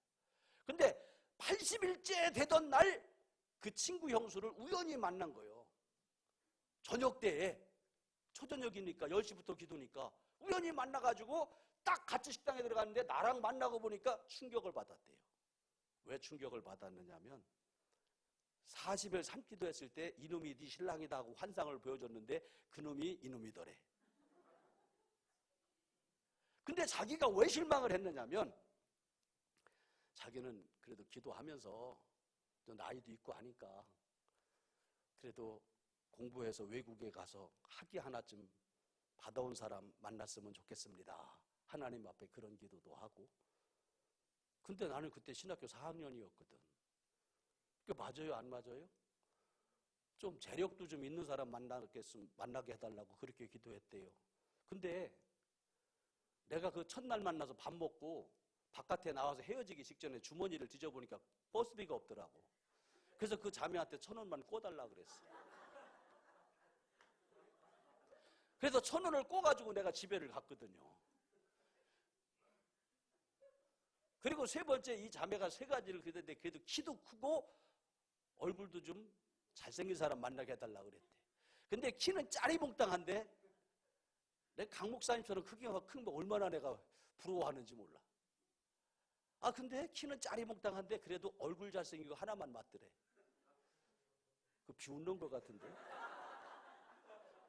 근데 80일째 되던 날 그 친구 형수를 우연히 만난 거예요. 저녁 때에, 초저녁이니까 10시부터 기도니까 우연히 만나가지고 딱 같이 식당에 들어갔는데 나랑 만나고 보니까 충격을 받았대요. 왜 충격을 받았느냐면 40일 산기도 했을 때 이놈이 네 신랑이다 하고 환상을 보여줬는데 그놈이 이놈이더래. 근데 자기가 왜 실망을 했느냐면 자기는 그래도 기도하면서 또 나이도 있고 하니까 그래도 공부해서 외국에 가서 학위 하나쯤 받아온 사람 만났으면 좋겠습니다. 하나님 앞에 그런 기도도 하고. 근데 나는 그때 신학교 4학년이었거든. 그게 맞아요, 안 맞아요? 좀 재력도 좀 있는 사람 만나게 해달라고 그렇게 기도했대요. 근데 내가 그 첫날 만나서 밥 먹고 바깥에 나와서 헤어지기 직전에 주머니를 뒤져보니까 버스비가 없더라고. 그래서 그 자매한테 1,000원만 꿔달라 그랬어. 그래서 1,000원을 꿔가지고 내가 집에를 갔거든요. 그리고 세 번째 이 자매가 세 가지를 그랬는데 그래도 키도 크고 얼굴도 좀 잘생긴 사람 만나게 해달라 그랬대. 근데 키는 짜리몽땅한데 내가 강 목사님처럼 크기가 큰 거 얼마나 내가 부러워하는지 몰라. 아 근데 키는 짜리몽땅한데 그래도 얼굴 잘생기고 하나만 맞더래. 그 비웃는 것 같은데.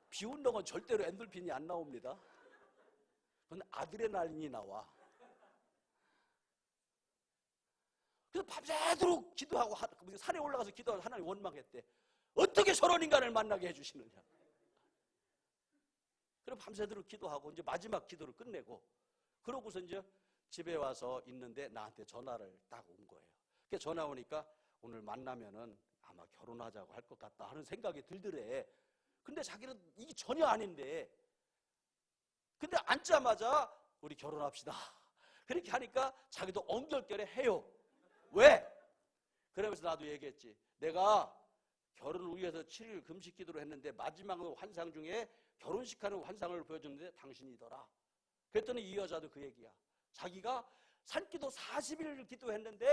비웃는 건 절대로 엔돌핀이 안 나옵니다. 그건 아드레날린이 나와. 그래서 밤새도록 기도하고 산에 올라가서 기도하고 하나님 원망했대. 어떻게 저런 인간을 만나게 해주시느냐. 그럼 밤새도록 기도하고 이제 마지막 기도를 끝내고 그러고서 이제 집에 와서 있는데 나한테 전화를 딱 온 거예요. 그래서 전화 오니까 오늘 만나면은 아마 결혼하자고 할 것 같다 하는 생각이 들더래. 근데 자기는 이게 전혀 아닌데. 근데 앉자마자 우리 결혼합시다. 그렇게 하니까 자기도 엉결결에 해요. 왜? 그러면서 나도 얘기했지. 내가 결혼을 위해서 7일 금식 기도를 했는데 마지막 환상 중에 결혼식하는 환상을 보여줬는데 당신이더라. 그랬더니 이 여자도 그 얘기야. 자기가 산기도 40일 기도했는데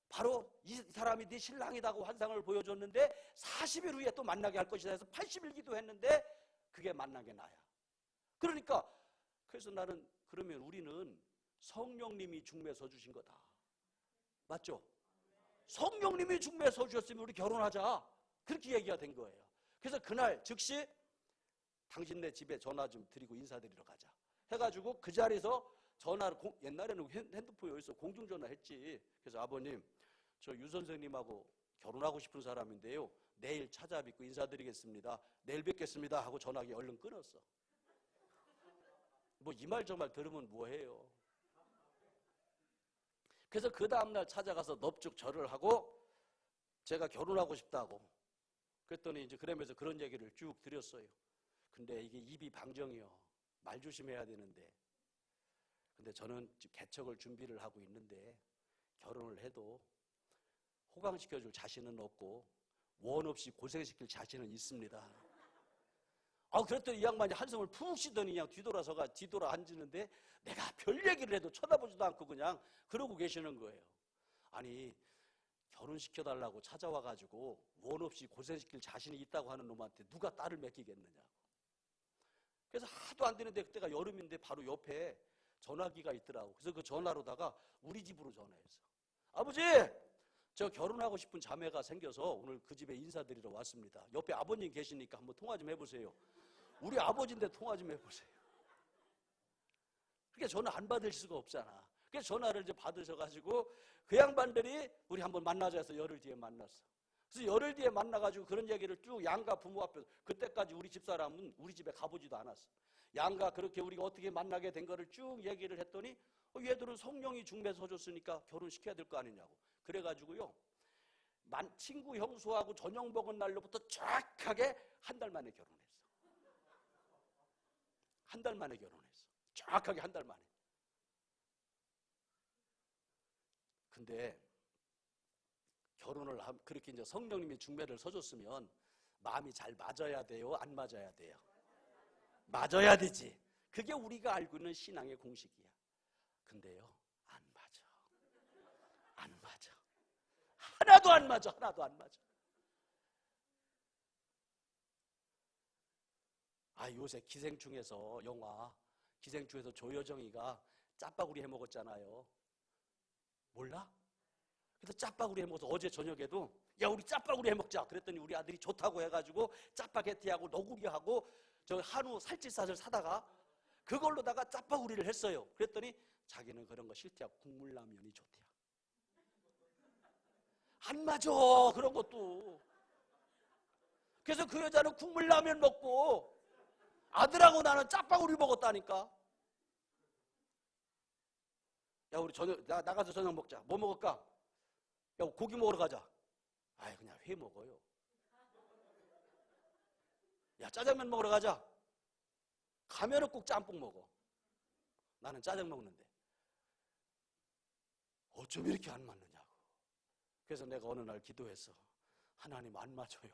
바로 이 사람이 네 신랑이라고 환상을 보여줬는데 40일 후에 또 만나게 할 것이다 해서 80일 기도했는데 그게 만난 게 나야. 그러니까 그래서 나는 그러면 우리는 성령님이 중매 서주신 거다. 맞죠? 성령님이 중매 서주셨으면 우리 결혼하자. 그렇게 얘기가 된 거예요. 그래서 그날 즉시 당신네 집에 전화 좀 드리고 인사드리러 가자 해가지고 그 자리에서 전화를 옛날에는 핸드폰 여기서 공중전화 했지. 그래서 아버님 저 유 선생님하고 결혼하고 싶은 사람인데요 내일 찾아뵙고 인사드리겠습니다. 내일 뵙겠습니다 하고 전화기 얼른 끊었어. 뭐 이 말 저 말 들으면 뭐해요. 그래서 그 다음날 찾아가서 넙죽 절을 하고 제가 결혼하고 싶다고 그랬더니 이제 그러면서 그런 얘기를 쭉 드렸어요. 근데 이게 입이 방정이요. 말 조심해야 되는데. 근데 저는 개척을 준비를 하고 있는데 결혼을 해도 호강시켜줄 자신은 없고 원 없이 고생시킬 자신은 있습니다. 그랬더니 이 양반이 한숨을 푹 쉬더니 그냥 뒤돌아 앉는데 내가 별 얘기를 해도 쳐다보지도 않고 그냥 그러고 계시는 거예요. 아니 결혼시켜달라고 찾아와가지고 원 없이 고생시킬 자신이 있다고 하는 놈한테 누가 딸을 맡기겠느냐고. 그래서 하도 안 되는데 그때가 여름인데 바로 옆에 전화기가 있더라고. 그래서 그 전화로다가 우리 집으로 전화했어. 아버지! 저 결혼하고 싶은 자매가 생겨서 오늘 그 집에 인사드리러 왔습니다. 옆에 아버님 계시니까 한번 통화 좀 해보세요. 우리 아버지인데 통화 좀 해보세요. 그러니까 전화 안 받을 수가 없잖아. 그래서 전화를 이제 받으셔가지고 그 양반들이 우리 한번 만나자 해서 열흘 뒤에 만났어. 그래서 열흘 뒤에 만나가지고 그런 얘기를 쭉 양가 부모 앞에서, 그때까지 우리 집사람은 우리 집에 가보지도 않았어. 양가 그렇게 우리가 어떻게 만나게 된 거를 쭉 얘기를 했더니 얘들은 성령이 중매서줬으니까 결혼시켜야 될 거 아니냐고. 그래가지고요, 친구 형수하고 저녁 먹은 날로부터 정확하게 한 달 만에 결혼했어. 한 달 만에 결혼했어. 정확하게 한 달 만에. 근데 결혼을 그렇게 이제 성령님이 중매를 서줬으면 마음이 잘 맞아야 돼요? 안 맞아야 돼요? 맞아야 되지. 그게 우리가 알고 있는 신앙의 공식이야. 근데요, 안 맞아. 안 맞아. 하나도 안 맞아. 하나도 안 맞아. 요새 기생충에서, 영화 기생충에서 조여정이가 짜파구리 해먹었잖아요. 몰라? 그래서 짜파구리 해먹어서 어제 저녁에도 야 우리 짜파구리 해먹자 그랬더니 우리 아들이 좋다고 해가지고 짜파게티하고 너구리하고 저 한우 살치살을 사다가 그걸로다가 짜파구리를 했어요. 그랬더니 자기는 그런 거 싫대요. 국물라면이 좋대요. 안 맞아 그런 것도. 그래서 그 여자는 국물라면 먹고 아들하고 나는 짜파구리 먹었다니까. 야 우리 저녁 나가서 저녁 먹자. 뭐 먹을까? 야 고기 먹으러 가자. 그냥 회 먹어요. 야 짜장면 먹으러 가자. 가면은 꼭 짬뽕 먹어. 나는 짜장 먹는데 어쩜 이렇게 안 맞느냐고. 그래서 내가 어느 날 기도했어. 하나님 안 맞아요.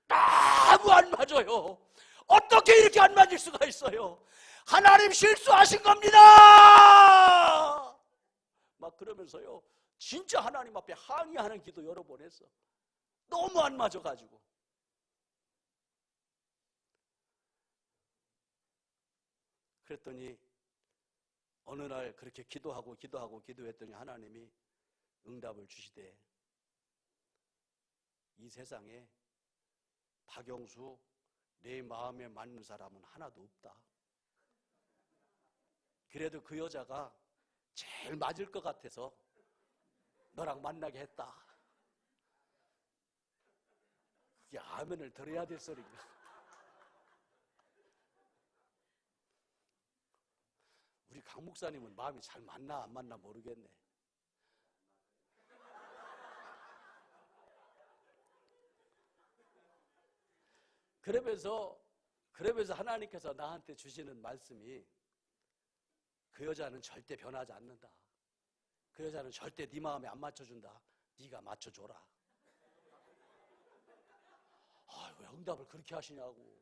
너무 안 맞아요. 어떻게 이렇게 안 맞을 수가 있어요? 하나님 실수하신 겁니다. 막 그러면서요 진짜 하나님 앞에 항의하는 기도 여러 번 했어. 너무 안 맞아가지고. 그랬더니 어느 날 그렇게 기도했더니 하나님이 응답을 주시되 이 세상에 박영수 내 마음에 맞는 사람은 하나도 없다. 그래도 그 여자가 제일 맞을 것 같아서 너랑 만나게 했다. 이게 아멘을 들어야 될 소리인가? 우리 강 목사님은 마음이 잘 맞나 안 맞나 모르겠네. 그러면서 하나님께서 나한테 주시는 말씀이 그 여자는 절대 변하지 않는다. 그 여자는 절대 네 마음에 안 맞춰준다. 네가 맞춰줘라. 왜 응답을 그렇게 하시냐고.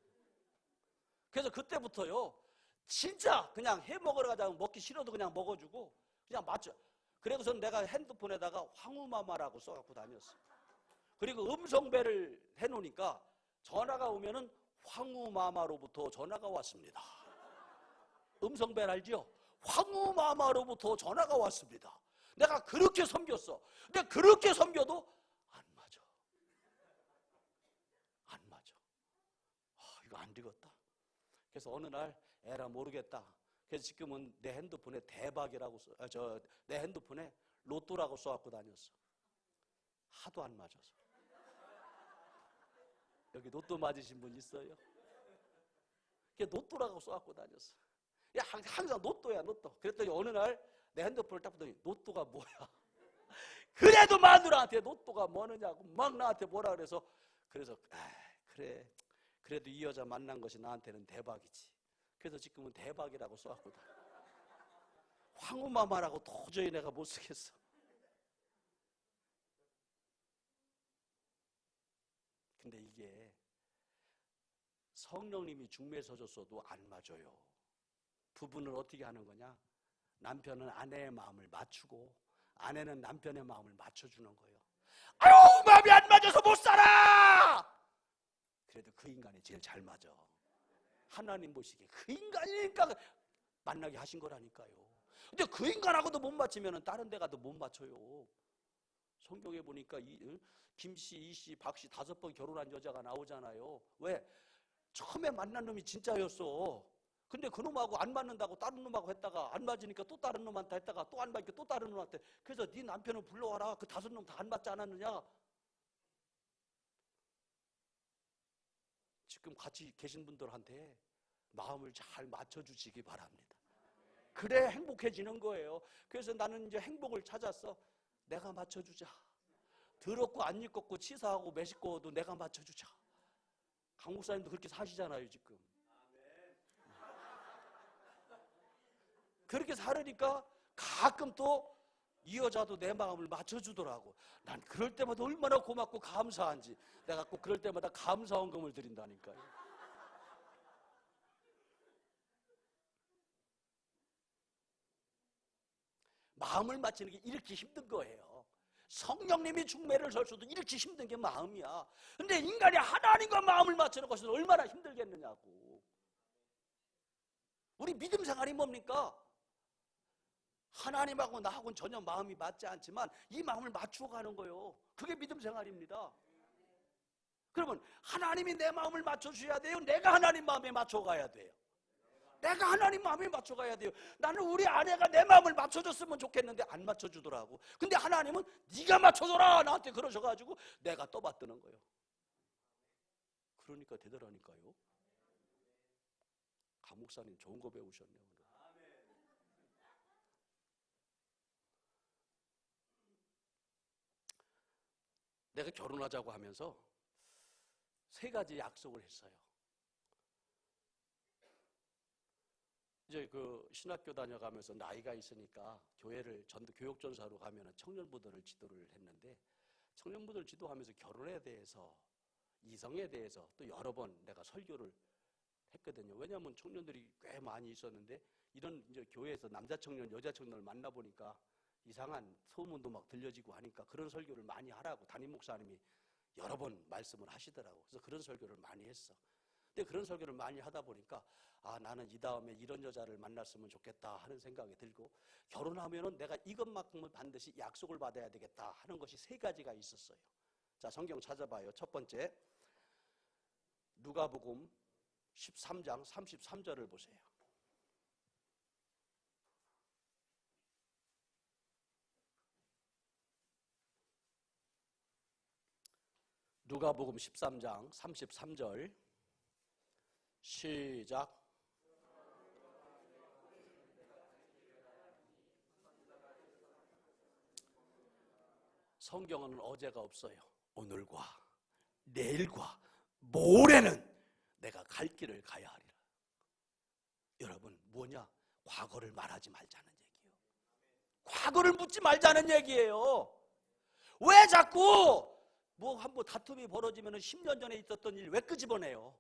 그래서 그때부터요 진짜 그냥 해 먹으러 가자면 먹기 싫어도 그냥 먹어주고 그냥 맞춰. 그래서는 내가 핸드폰에다가 황후마마라고 써갖고 다녔어. 그리고 음성배를 해놓으니까 전화가 오면은 황후마마로부터 전화가 왔습니다. 음성배를 알죠? 황후마마로부터 전화가 왔습니다. 내가 그렇게 섬겼어. 근데 그렇게 섬겨도 안 맞아. 안 맞아. 이거 안 되겠다. 그래서 어느 날 에라 모르겠다. 그래서 지금은 내 핸드폰에 대박이라고 내 핸드폰에 로또라고 써갖고 다녔어. 하도 안 맞아서. 여기 로또 맞으신 분 있어요? 그게 로또라고 써갖고 다녔어. 야, 항상 로또야 로또. 그랬더니 어느 날 내 핸드폰을 딱 보더니 로또가 뭐야? 그래도 마누라한테 로또가 뭐느냐고 막 나한테 뭐라 그래서 그래 그래도 이 여자 만난 것이 나한테는 대박이지. 그래서 지금은 대박이라고 써갖고 다녀. 황후마마라고 도저히 내가 못 쓰겠어. 근데 이게 성령님이 중매서줬어도 안 맞아요. 부부는 어떻게 하는 거냐? 남편은 아내의 마음을 맞추고 아내는 남편의 마음을 맞춰주는 거예요. 마음이 안 맞아서 못 살아! 그래도 그 인간이 제일 잘 맞아. 하나님 보시기에 그 인간이니까 만나게 하신 거라니까요. 근데 그 인간하고도 못 맞추면 다른 데 가도 못 맞춰요. 성경에 보니까 김씨, 이씨, 박씨 5번 결혼한 여자가 나오잖아요. 왜? 처음에 만난 놈이 진짜였어. 근데 그 놈하고 안 맞는다고 다른 놈하고 했다가 안 맞으니까 또 다른 놈한테 했다가 또 안 맞으니까 또 다른 놈한테. 그래서 네 남편을 불러와라. 그 5놈 다 안 맞지 않았느냐? 지금 같이 계신 분들한테 마음을 잘 맞춰주시기 바랍니다. 그래 행복해지는 거예요. 그래서 나는 이제 행복을 찾았어. 내가 맞춰주자. 더럽고 안 입고 치사하고 매식고도 내가 맞춰주자. 강 목사님도 그렇게 사시잖아요 지금. 그렇게 살으니까 가끔 또 이 여자도 내 마음을 맞춰주더라고. 난 그럴 때마다 얼마나 고맙고 감사한지. 내가 꼭 그럴 때마다 감사원금을 드린다니까요. 마음을 맞추는 게 이렇게 힘든 거예요. 성령님이 중매를 설수도 이렇게 힘든 게 마음이야. 근데 인간이 하나님과 마음을 맞추는 것은 얼마나 힘들겠느냐고. 우리 믿음 생활이 뭡니까? 하나님하고 나하고는 전혀 마음이 맞지 않지만 이 마음을 맞추어 가는 거예요. 그게 믿음 생활입니다. 그러면 하나님이 내 마음을 맞춰주셔야 돼요? 내가 하나님 마음에 맞춰가야 돼요? 내가 하나님 마음에 맞춰가야 돼요. 나는 우리 아내가 내 마음을 맞춰줬으면 좋겠는데 안 맞춰주더라고. 근데 하나님은 네가 맞춰줘라 나한테 그러셔가지고 내가 떠받드는 거예요. 그러니까 되더라니까요. 강 목사님 좋은 거 배우셨네요. 내가 결혼하자고 하면서 3가지 약속을 했어요. 이제 그 신학교 다녀가면서 나이가 있으니까 교회를 교육전사로 가면 청년부들을 지도를 했는데 청년부들 지도하면서 결혼에 대해서 이성에 대해서 또 여러 번 내가 설교를 했거든요. 왜냐하면 청년들이 꽤 많이 있었는데 이런 이제 교회에서 남자 청년, 여자 청년을 만나보니까 이상한 소문도 막 들려지고 하니까 그런 설교를 많이 하라고 담임 목사님이 여러 번 말씀을 하시더라고. 그래서 그런 설교를 많이 했어. 근데 그런 설교를 많이 하다 보니까 나는 이 다음에 이런 여자를 만났으면 좋겠다 하는 생각이 들고 결혼하면은 내가 이것만큼은 반드시 약속을 받아야 되겠다 하는 것이 3가지가 있었어요. 자, 성경 찾아봐요. 첫 번째, 누가복음 13장 33절을 보세요. 누가복음 13장 33절 시작. 성경은 어제가 없어요. 오늘과 내일과 모레는 내가 갈 길을 가야 하리라. 여러분 뭐냐? 과거를 말하지 말자는 얘기예요. 과거를 묻지 말자는 얘기예요. 왜 자꾸 뭐 한번 다툼이 벌어지면 10년 전에 있었던 일 왜 끄집어내요?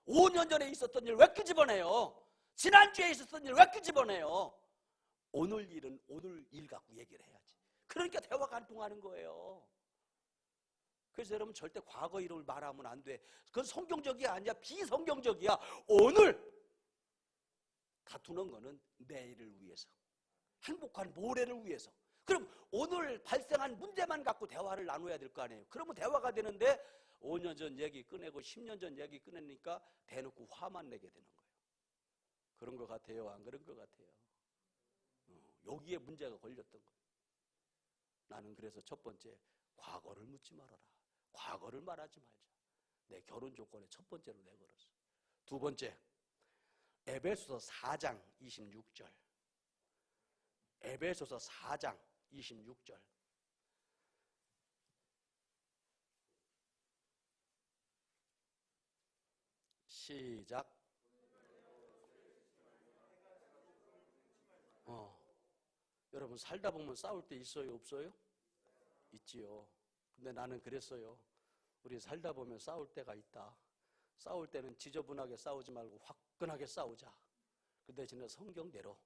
5년 전에 있었던 일 왜 끄집어내요? 지난주에 있었던 일 왜 끄집어내요? 오늘 일은 오늘 일 갖고 얘기를 해야지. 그러니까 대화가 안 통하는 거예요. 그래서 여러분 절대 과거 일을 말하면 안 돼. 그건 성경적이 아니야. 비성경적이야. 오늘 다투는 거는 내일을 위해서, 행복한 모레를 위해서. 그럼 오늘 발생한 문제만 갖고 대화를 나눠야 될 거 아니에요. 그러면 대화가 되는데 5년 전 얘기 꺼내고 10년 전 얘기 꺼내니까 대놓고 화만 내게 되는 거예요. 그런 것 같아요? 안 그런 것 같아요? 여기에 문제가 걸렸던 거예요. 나는 그래서 첫 번째, 과거를 묻지 말아라. 과거를 말하지 말자. 내 결혼 조건의 첫 번째로 내걸었어. 두 번째, 에베소서 4장 26절. 에베소서 4장 26절. 시작. 여러분 살다 보면 싸울 때 있어요, 없어요? 있지요. 근데 나는 그랬어요. 우리 살다 보면 싸울 때가 있다. 싸울 때는 지저분하게 싸우지 말고 화끈하게 싸우자. 그 대신에 성경대로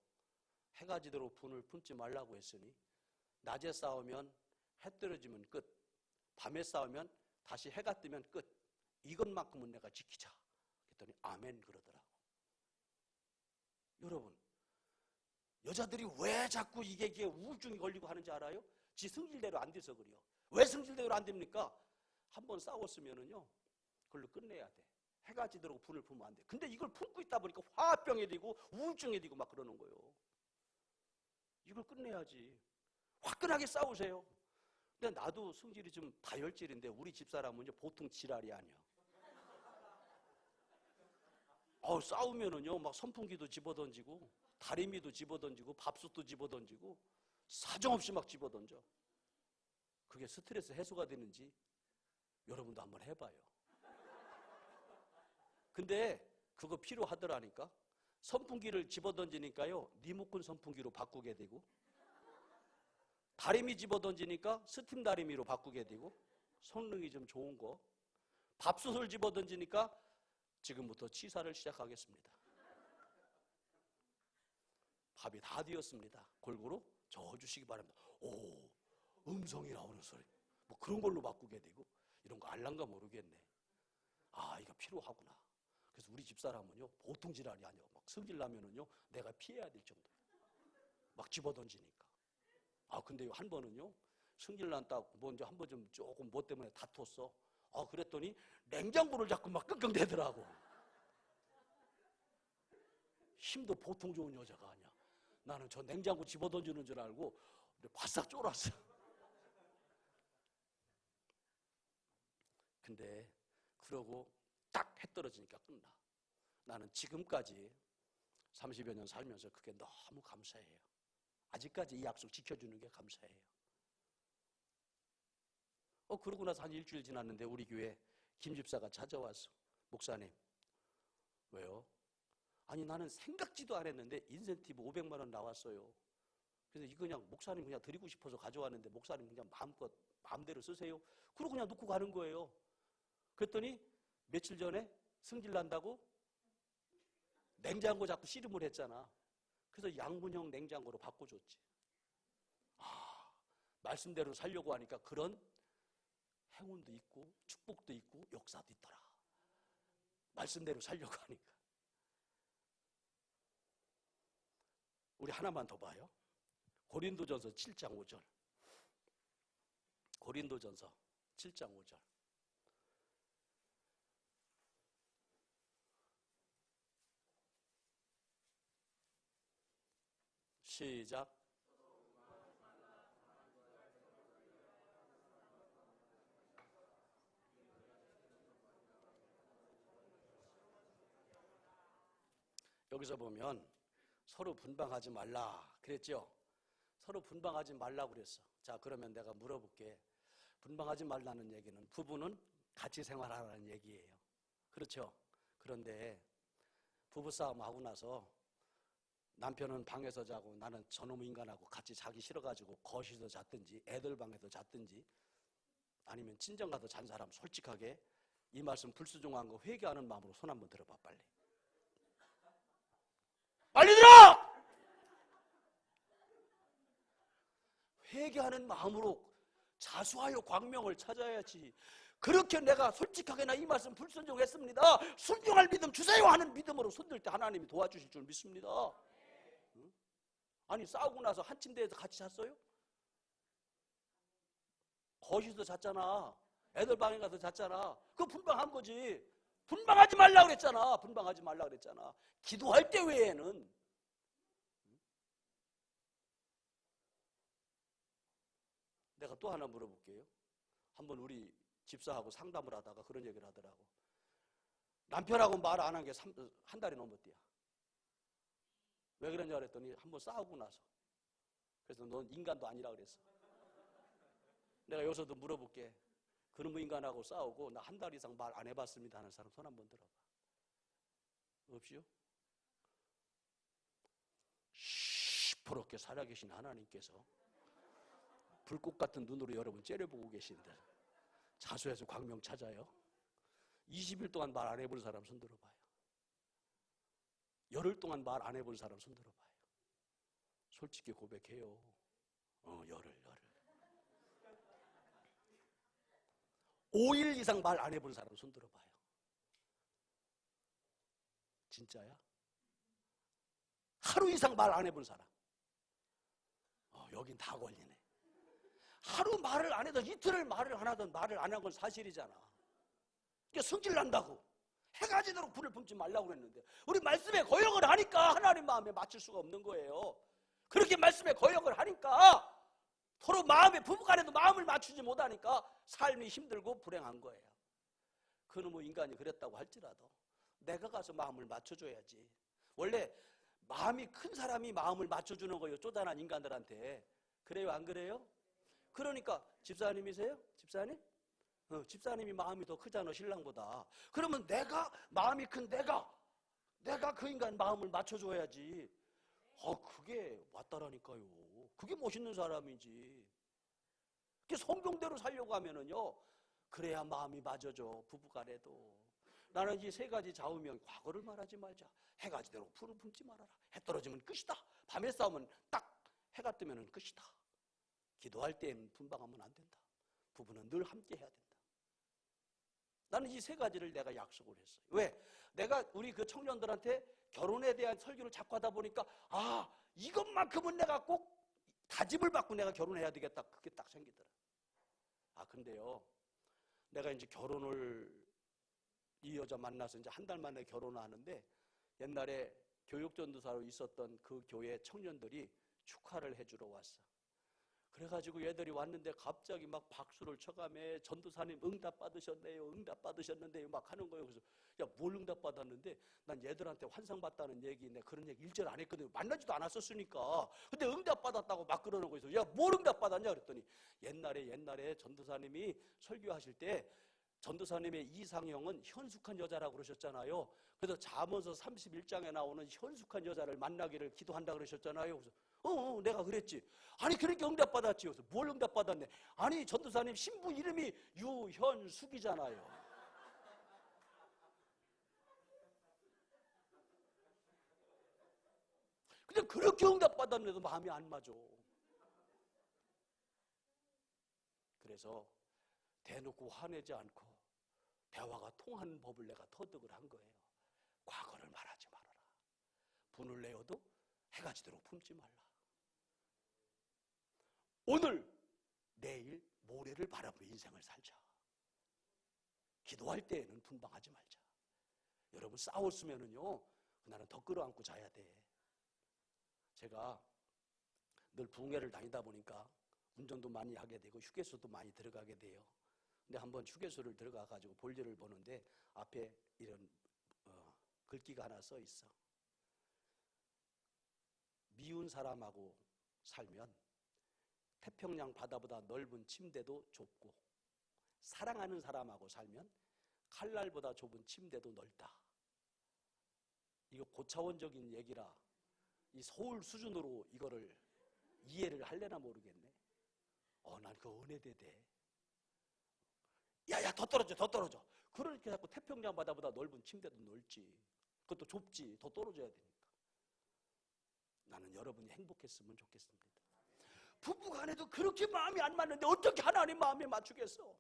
해가 지도록 분을 품지 말라고 했으니 낮에 싸우면 해 떨어지면 끝, 밤에 싸우면 다시 해가 뜨면 끝. 이것만큼은 내가 지키자. 그랬더니 아멘 그러더라고. 여러분 여자들이 왜 자꾸 이게 우울증이 걸리고 하는지 알아요? 지 성질대로 안 돼서 그래요. 왜 성질대로 안 됩니까? 한번 싸웠으면은요 그걸로 끝내야 돼. 해가 지도록 분을 품으면 안 돼. 근데 이걸 품고 있다 보니까 화병에 되고 우울증에 되고 막 그러는 거예요. 이걸 끝내야지. 화끈하게 싸우세요. 근데 나도 성질이 좀 다혈질인데 우리 집사람은 보통 지랄이 아니야. 싸우면은요 막 선풍기도 집어던지고 다리미도 집어던지고 밥솥도 집어던지고 사정없이 막 집어던져. 그게 스트레스 해소가 되는지 여러분도 한번 해봐요. 근데 그거 필요하더라니까. 선풍기를 집어던지니까요 리모컨 선풍기로 바꾸게 되고, 다리미 집어던지니까 스팀 다리미로 바꾸게 되고, 성능이 좀 좋은 거. 밥솥을 집어던지니까 지금부터 치사를 시작하겠습니다. 밥이 다 되었습니다. 골고루 저어주시기 바랍니다. 오, 음성이 나오는 소리. 뭐 그런 걸로 바꾸게 되고, 이런 거 알란가 모르겠네. 이거 필요하구나. 그래서 우리 집사람은요 보통 질환이 아니에요. 막 성질 나면은요 내가 피해야 될 정도예요. 막 집어던지니까. 근데 한 번은요 성질 난다고 먼저 한 번 좀 조금 뭐 때문에 다퉜어. 그랬더니 냉장고를 자꾸 막 끙끙대더라고. 힘도 보통 좋은 여자가 아니야. 나는 저 냉장고 집어던지는 줄 알고 바싹 쫄았어. 근데 그러고 딱 해 떨어지니까 끝나. 나는 지금까지 30여 년 살면서 그게 너무 감사해요. 아직까지 이 약속 지켜주는 게 감사해요. 그러고 나서 한 일주일 지났는데 우리 교회 김 집사가 찾아왔어. 목사님. 왜요? 아니 나는 생각지도 안 했는데 인센티브 500만 원 나왔어요. 그래서 이거 그냥 목사님 그냥 드리고 싶어서 가져왔는데 목사님 그냥 마음대로 쓰세요. 그러고 그냥 놓고 가는 거예요. 그랬더니 며칠 전에 승질 난다고 냉장고 자꾸 씨름을 했잖아. 그래서 양문형 냉장고로 바꿔줬지. 말씀대로 살려고 하니까 그런 행운도 있고 축복도 있고 역사도 있더라. 말씀대로 살려고 하니까. 우리 하나만 더 봐요. 고린도전서 7장 5절. 고린도전서 7장 5절. 시작. 여기서 보면 서로 분방하지 말라 그랬죠? 서로 분방하지 말라고 그랬어. 자, 그러면 내가 물어볼게. 분방하지 말라는 얘기는 부부는 같이 생활하라는 얘기예요. 그렇죠? 그런데 부부싸움 하고 나서 남편은 방에서 자고 나는 저놈 인간하고 같이 자기 싫어가지고 거실에서 잤든지 애들 방에서 잤든지 아니면 친정 가서 잔 사람 솔직하게 이 말씀 불수종한 거 회개하는 마음으로 손 한번 들어봐. 빨리 들어! 회개하는 마음으로 자수하여 광명을 찾아야지. 그렇게 내가 솔직하게 나 이 말씀 불순종했습니다, 순종할 믿음 주세요 하는 믿음으로 손들 때 하나님이 도와주실 줄 믿습니다. 아니 싸우고 나서 한 침대에서 같이 잤어요? 거실에서 잤잖아. 애들 방에 가서 잤잖아. 그거 분방한 거지. 분방하지 말라 그랬잖아. 분방하지 말라 그랬잖아. 기도할 때 외에는. 내가 또 하나 물어볼게요. 한번 우리 집사하고 상담을 하다가 그런 얘기를 하더라고. 남편하고 말 안 한 게 한 달이 넘었대요. 왜 그러냐 그랬더니 한번 싸우고 나서. 그래서 넌 인간도 아니라 그랬어. 내가 여기서도 물어볼게. 그놈의 인간하고 싸우고 나 한 달 이상 말 안 해봤습니다 하는 사람 손 한번 들어봐. 없이요? 시퍼렇게 살아계신 하나님께서 불꽃 같은 눈으로 여러분 째려보고 계신데 자수해서 광명 찾아요. 20일 동안 말 안 해본 사람 손 들어봐요. 열흘 동안 말 안 해본 사람 손 들어봐요. 솔직히 고백해요. 열흘. 5일 이상 말 안 해본 사람 손 들어봐요. 진짜야? 하루 이상 말 안 해본 사람. 여긴 다 걸리네. 하루 말을 안 해도 이틀을 말을 안 하던 말을 안 한 건 사실이잖아. 그러니까 성질 난다고. 해가 지도록 불을 품지 말라고 그랬는데 우리 말씀에 거역을 하니까 하나님 마음에 맞출 수가 없는 거예요. 그렇게 말씀에 거역을 하니까 서로 부부간에도 마음을 맞추지 못하니까 삶이 힘들고 불행한 거예요. 그놈의 인간이 그랬다고 할지라도 내가 가서 마음을 맞춰줘야지. 원래 마음이 큰 사람이 마음을 맞춰주는 거예요, 쪼잔한 인간들한테. 그래요, 안 그래요? 그러니까 집사님이세요? 집사님? 집사님이 마음이 더 크잖아, 신랑보다. 그러면 마음이 큰 내가 그 인간 마음을 맞춰줘야지. 그게 맞다라니까요. 그게 멋있는 사람이지. 그게 성경대로 살려고 하면은요, 그래야 마음이 맞아져, 부부간에도. 나는 이 세 가지 좌우명, 과거를 말하지 말자. 해가 지도록 불을 품지 말아라. 해 떨어지면 끝이다. 밤에 싸우면 딱 해가 뜨면 끝이다. 기도할 때에는 분방하면 안 된다. 부부는 늘 함께 해야 된다. 나는 이 세 가지를 내가 약속을 했어요. 왜? 내가 우리 그 청년들한테 결혼에 대한 설교를 자꾸 하다 보니까 이것만큼은 내가 꼭 다짐을 받고 내가 결혼해야 되겠다. 그게 딱 생기더라. 근데요, 내가 이제 이 여자 만나서 이제 한 달 만에 결혼을 하는데 옛날에 교육전도사로 있었던 그 교회 청년들이 축하를 해주러 왔어. 그래가지고 얘들이 왔는데 갑자기 막 박수를 쳐가며 전도사님 응답 받으셨네요, 응답 받으셨는데요 막 하는 거예요. 그래서 뭘 응답 받았는데 난 얘들한테 환상 받다는 얘기, 내가 그런 얘기 일절 안 했거든요. 만나지도 않았었으니까. 근데 응답 받았다고 막 그러는 거예요. 뭘 응답 받았냐 그랬더니 옛날에 전도사님이 설교하실 때 전도사님의 이상형은 현숙한 여자라고 그러셨잖아요. 그래서 잠언서 31장에 나오는 현숙한 여자를 만나기를 기도한다 그러셨잖아요. 그래서 내가 그랬지. 그러니까 응답받았지. 그래서 뭘 응답받았네. 전도사님 신부 이름이 유현숙이잖아요. 근데 그렇게 응답받았는데도 마음이 안 맞아. 그래서 대놓고 화내지 않고 대화가 통하는 법을 내가 터득을 한 거예요. 과거를 말하지 말아라. 분을 내어도 해가 지도록 품지 말라. 오늘, 내일, 모레를 바라보는 인생을 살자. 기도할 때에는 분방하지 말자. 여러분 싸웠으면은요, 그날은 더 끌어안고 자야 돼. 제가 늘 부흥회를 다니다 보니까 운전도 많이 하게 되고 휴게소도 많이 들어가게 돼요. 근데 한번 휴게소를 들어가가지고 볼일을 보는데 앞에 이런 글귀가 하나 써 있어. 미운 사람하고 살면 태평양 바다보다 넓은 침대도 좁고, 사랑하는 사람하고 살면 칼날보다 좁은 침대도 넓다. 이거 고차원적인 얘기라 이 서울 수준으로 이거를 이해를 할래나 모르겠네. 난 그 은혜대대. 더 떨어져. 그러니까 자꾸 태평양 바다보다 넓은 침대도 넓지. 그것도 좁지. 더 떨어져야 되니까. 나는 여러분이 행복했으면 좋겠습니다. 부부간에도 그렇게 마음이 안 맞는데 어떻게 하나님 마음에 맞추겠어?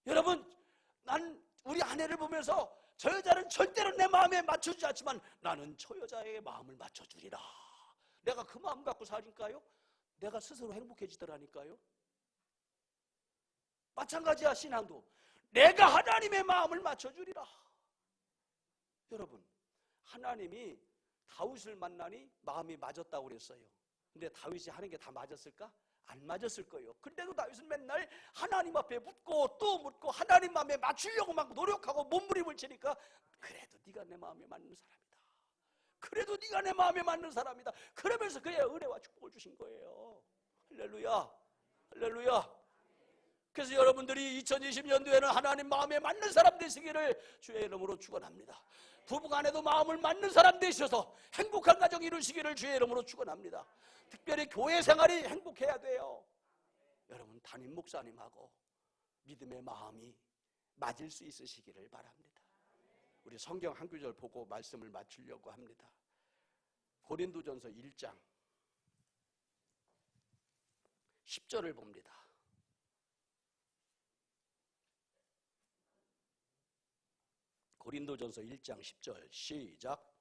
여러분, 난 우리 아내를 보면서 저 여자는 절대로 내 마음에 맞춰주지 않지만 나는 저 여자의 마음을 맞춰주리라. 내가 그 마음 갖고 사니까요, 내가 스스로 행복해지더라니까요. 마찬가지야, 신앙도. 내가 하나님의 마음을 맞춰주리라. 여러분, 하나님이 다윗을 만나니 마음이 맞았다고 그랬어요. 근데 다윗이 하는 게 다 맞았을까? 안 맞았을 거예요. 근데도 다윗은 맨날 하나님 앞에 묻고 또 묻고 하나님 마음에 맞추려고 막 노력하고 몸부림을 치니까 그래도 네가 내 마음에 맞는 사람이다. 그래도 네가 내 마음에 맞는 사람이다. 그러면서 그의 은혜와 축복을 주신 거예요. 할렐루야. 할렐루야. 그래서 여러분들이 2020년도에는 하나님 마음에 맞는 사람 되시기를 주의 이름으로 축원합니다. 부부간에도 마음을 맞는 사람 되셔서 행복한 가정 이루시기를 주의 이름으로 축원합니다. 특별히 교회 생활이 행복해야 돼요. 여러분, 담임 목사님하고 믿음의 마음이 맞을 수 있으시기를 바랍니다. 우리 성경 한 구절 보고 말씀을 마치려고 합니다. 고린도전서 1장 10절을 봅니다. 고린도전서 1장 10절 시작.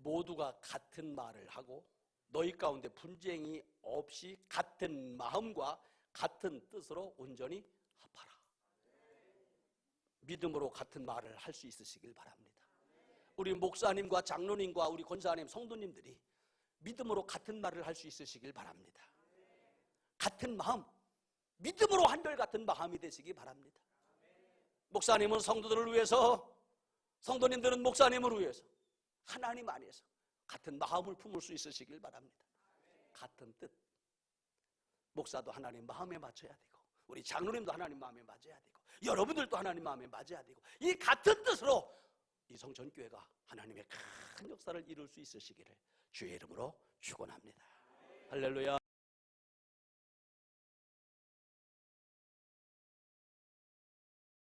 모두가 같은 말을 하고 너희 가운데 분쟁이 없이 같은 마음과 같은 뜻으로 온전히 합하라. 믿음으로 같은 말을 할 수 있으시길 바랍니다. 우리 목사님과 장로님과 우리 권사님, 성도님들이 믿음으로 같은 말을 할 수 있으시길 바랍니다. 같은 마음, 믿음으로 한결같은 마음이 되시기 바랍니다. 목사님은 성도들을 위해서, 성도님들은 목사님을 위해서 하나님 안에서 같은 마음을 품을 수 있으시길 바랍니다. 같은 뜻. 목사도 하나님 마음에 맞춰야 되고 우리 장로님도 하나님 마음에 맞아야 되고 여러분들도 하나님 마음에 맞아야 되고 이 같은 뜻으로 이 성전교회가 하나님의 큰 역사를 이룰 수 있으시기를 주의 이름으로 축원합니다. 할렐루야.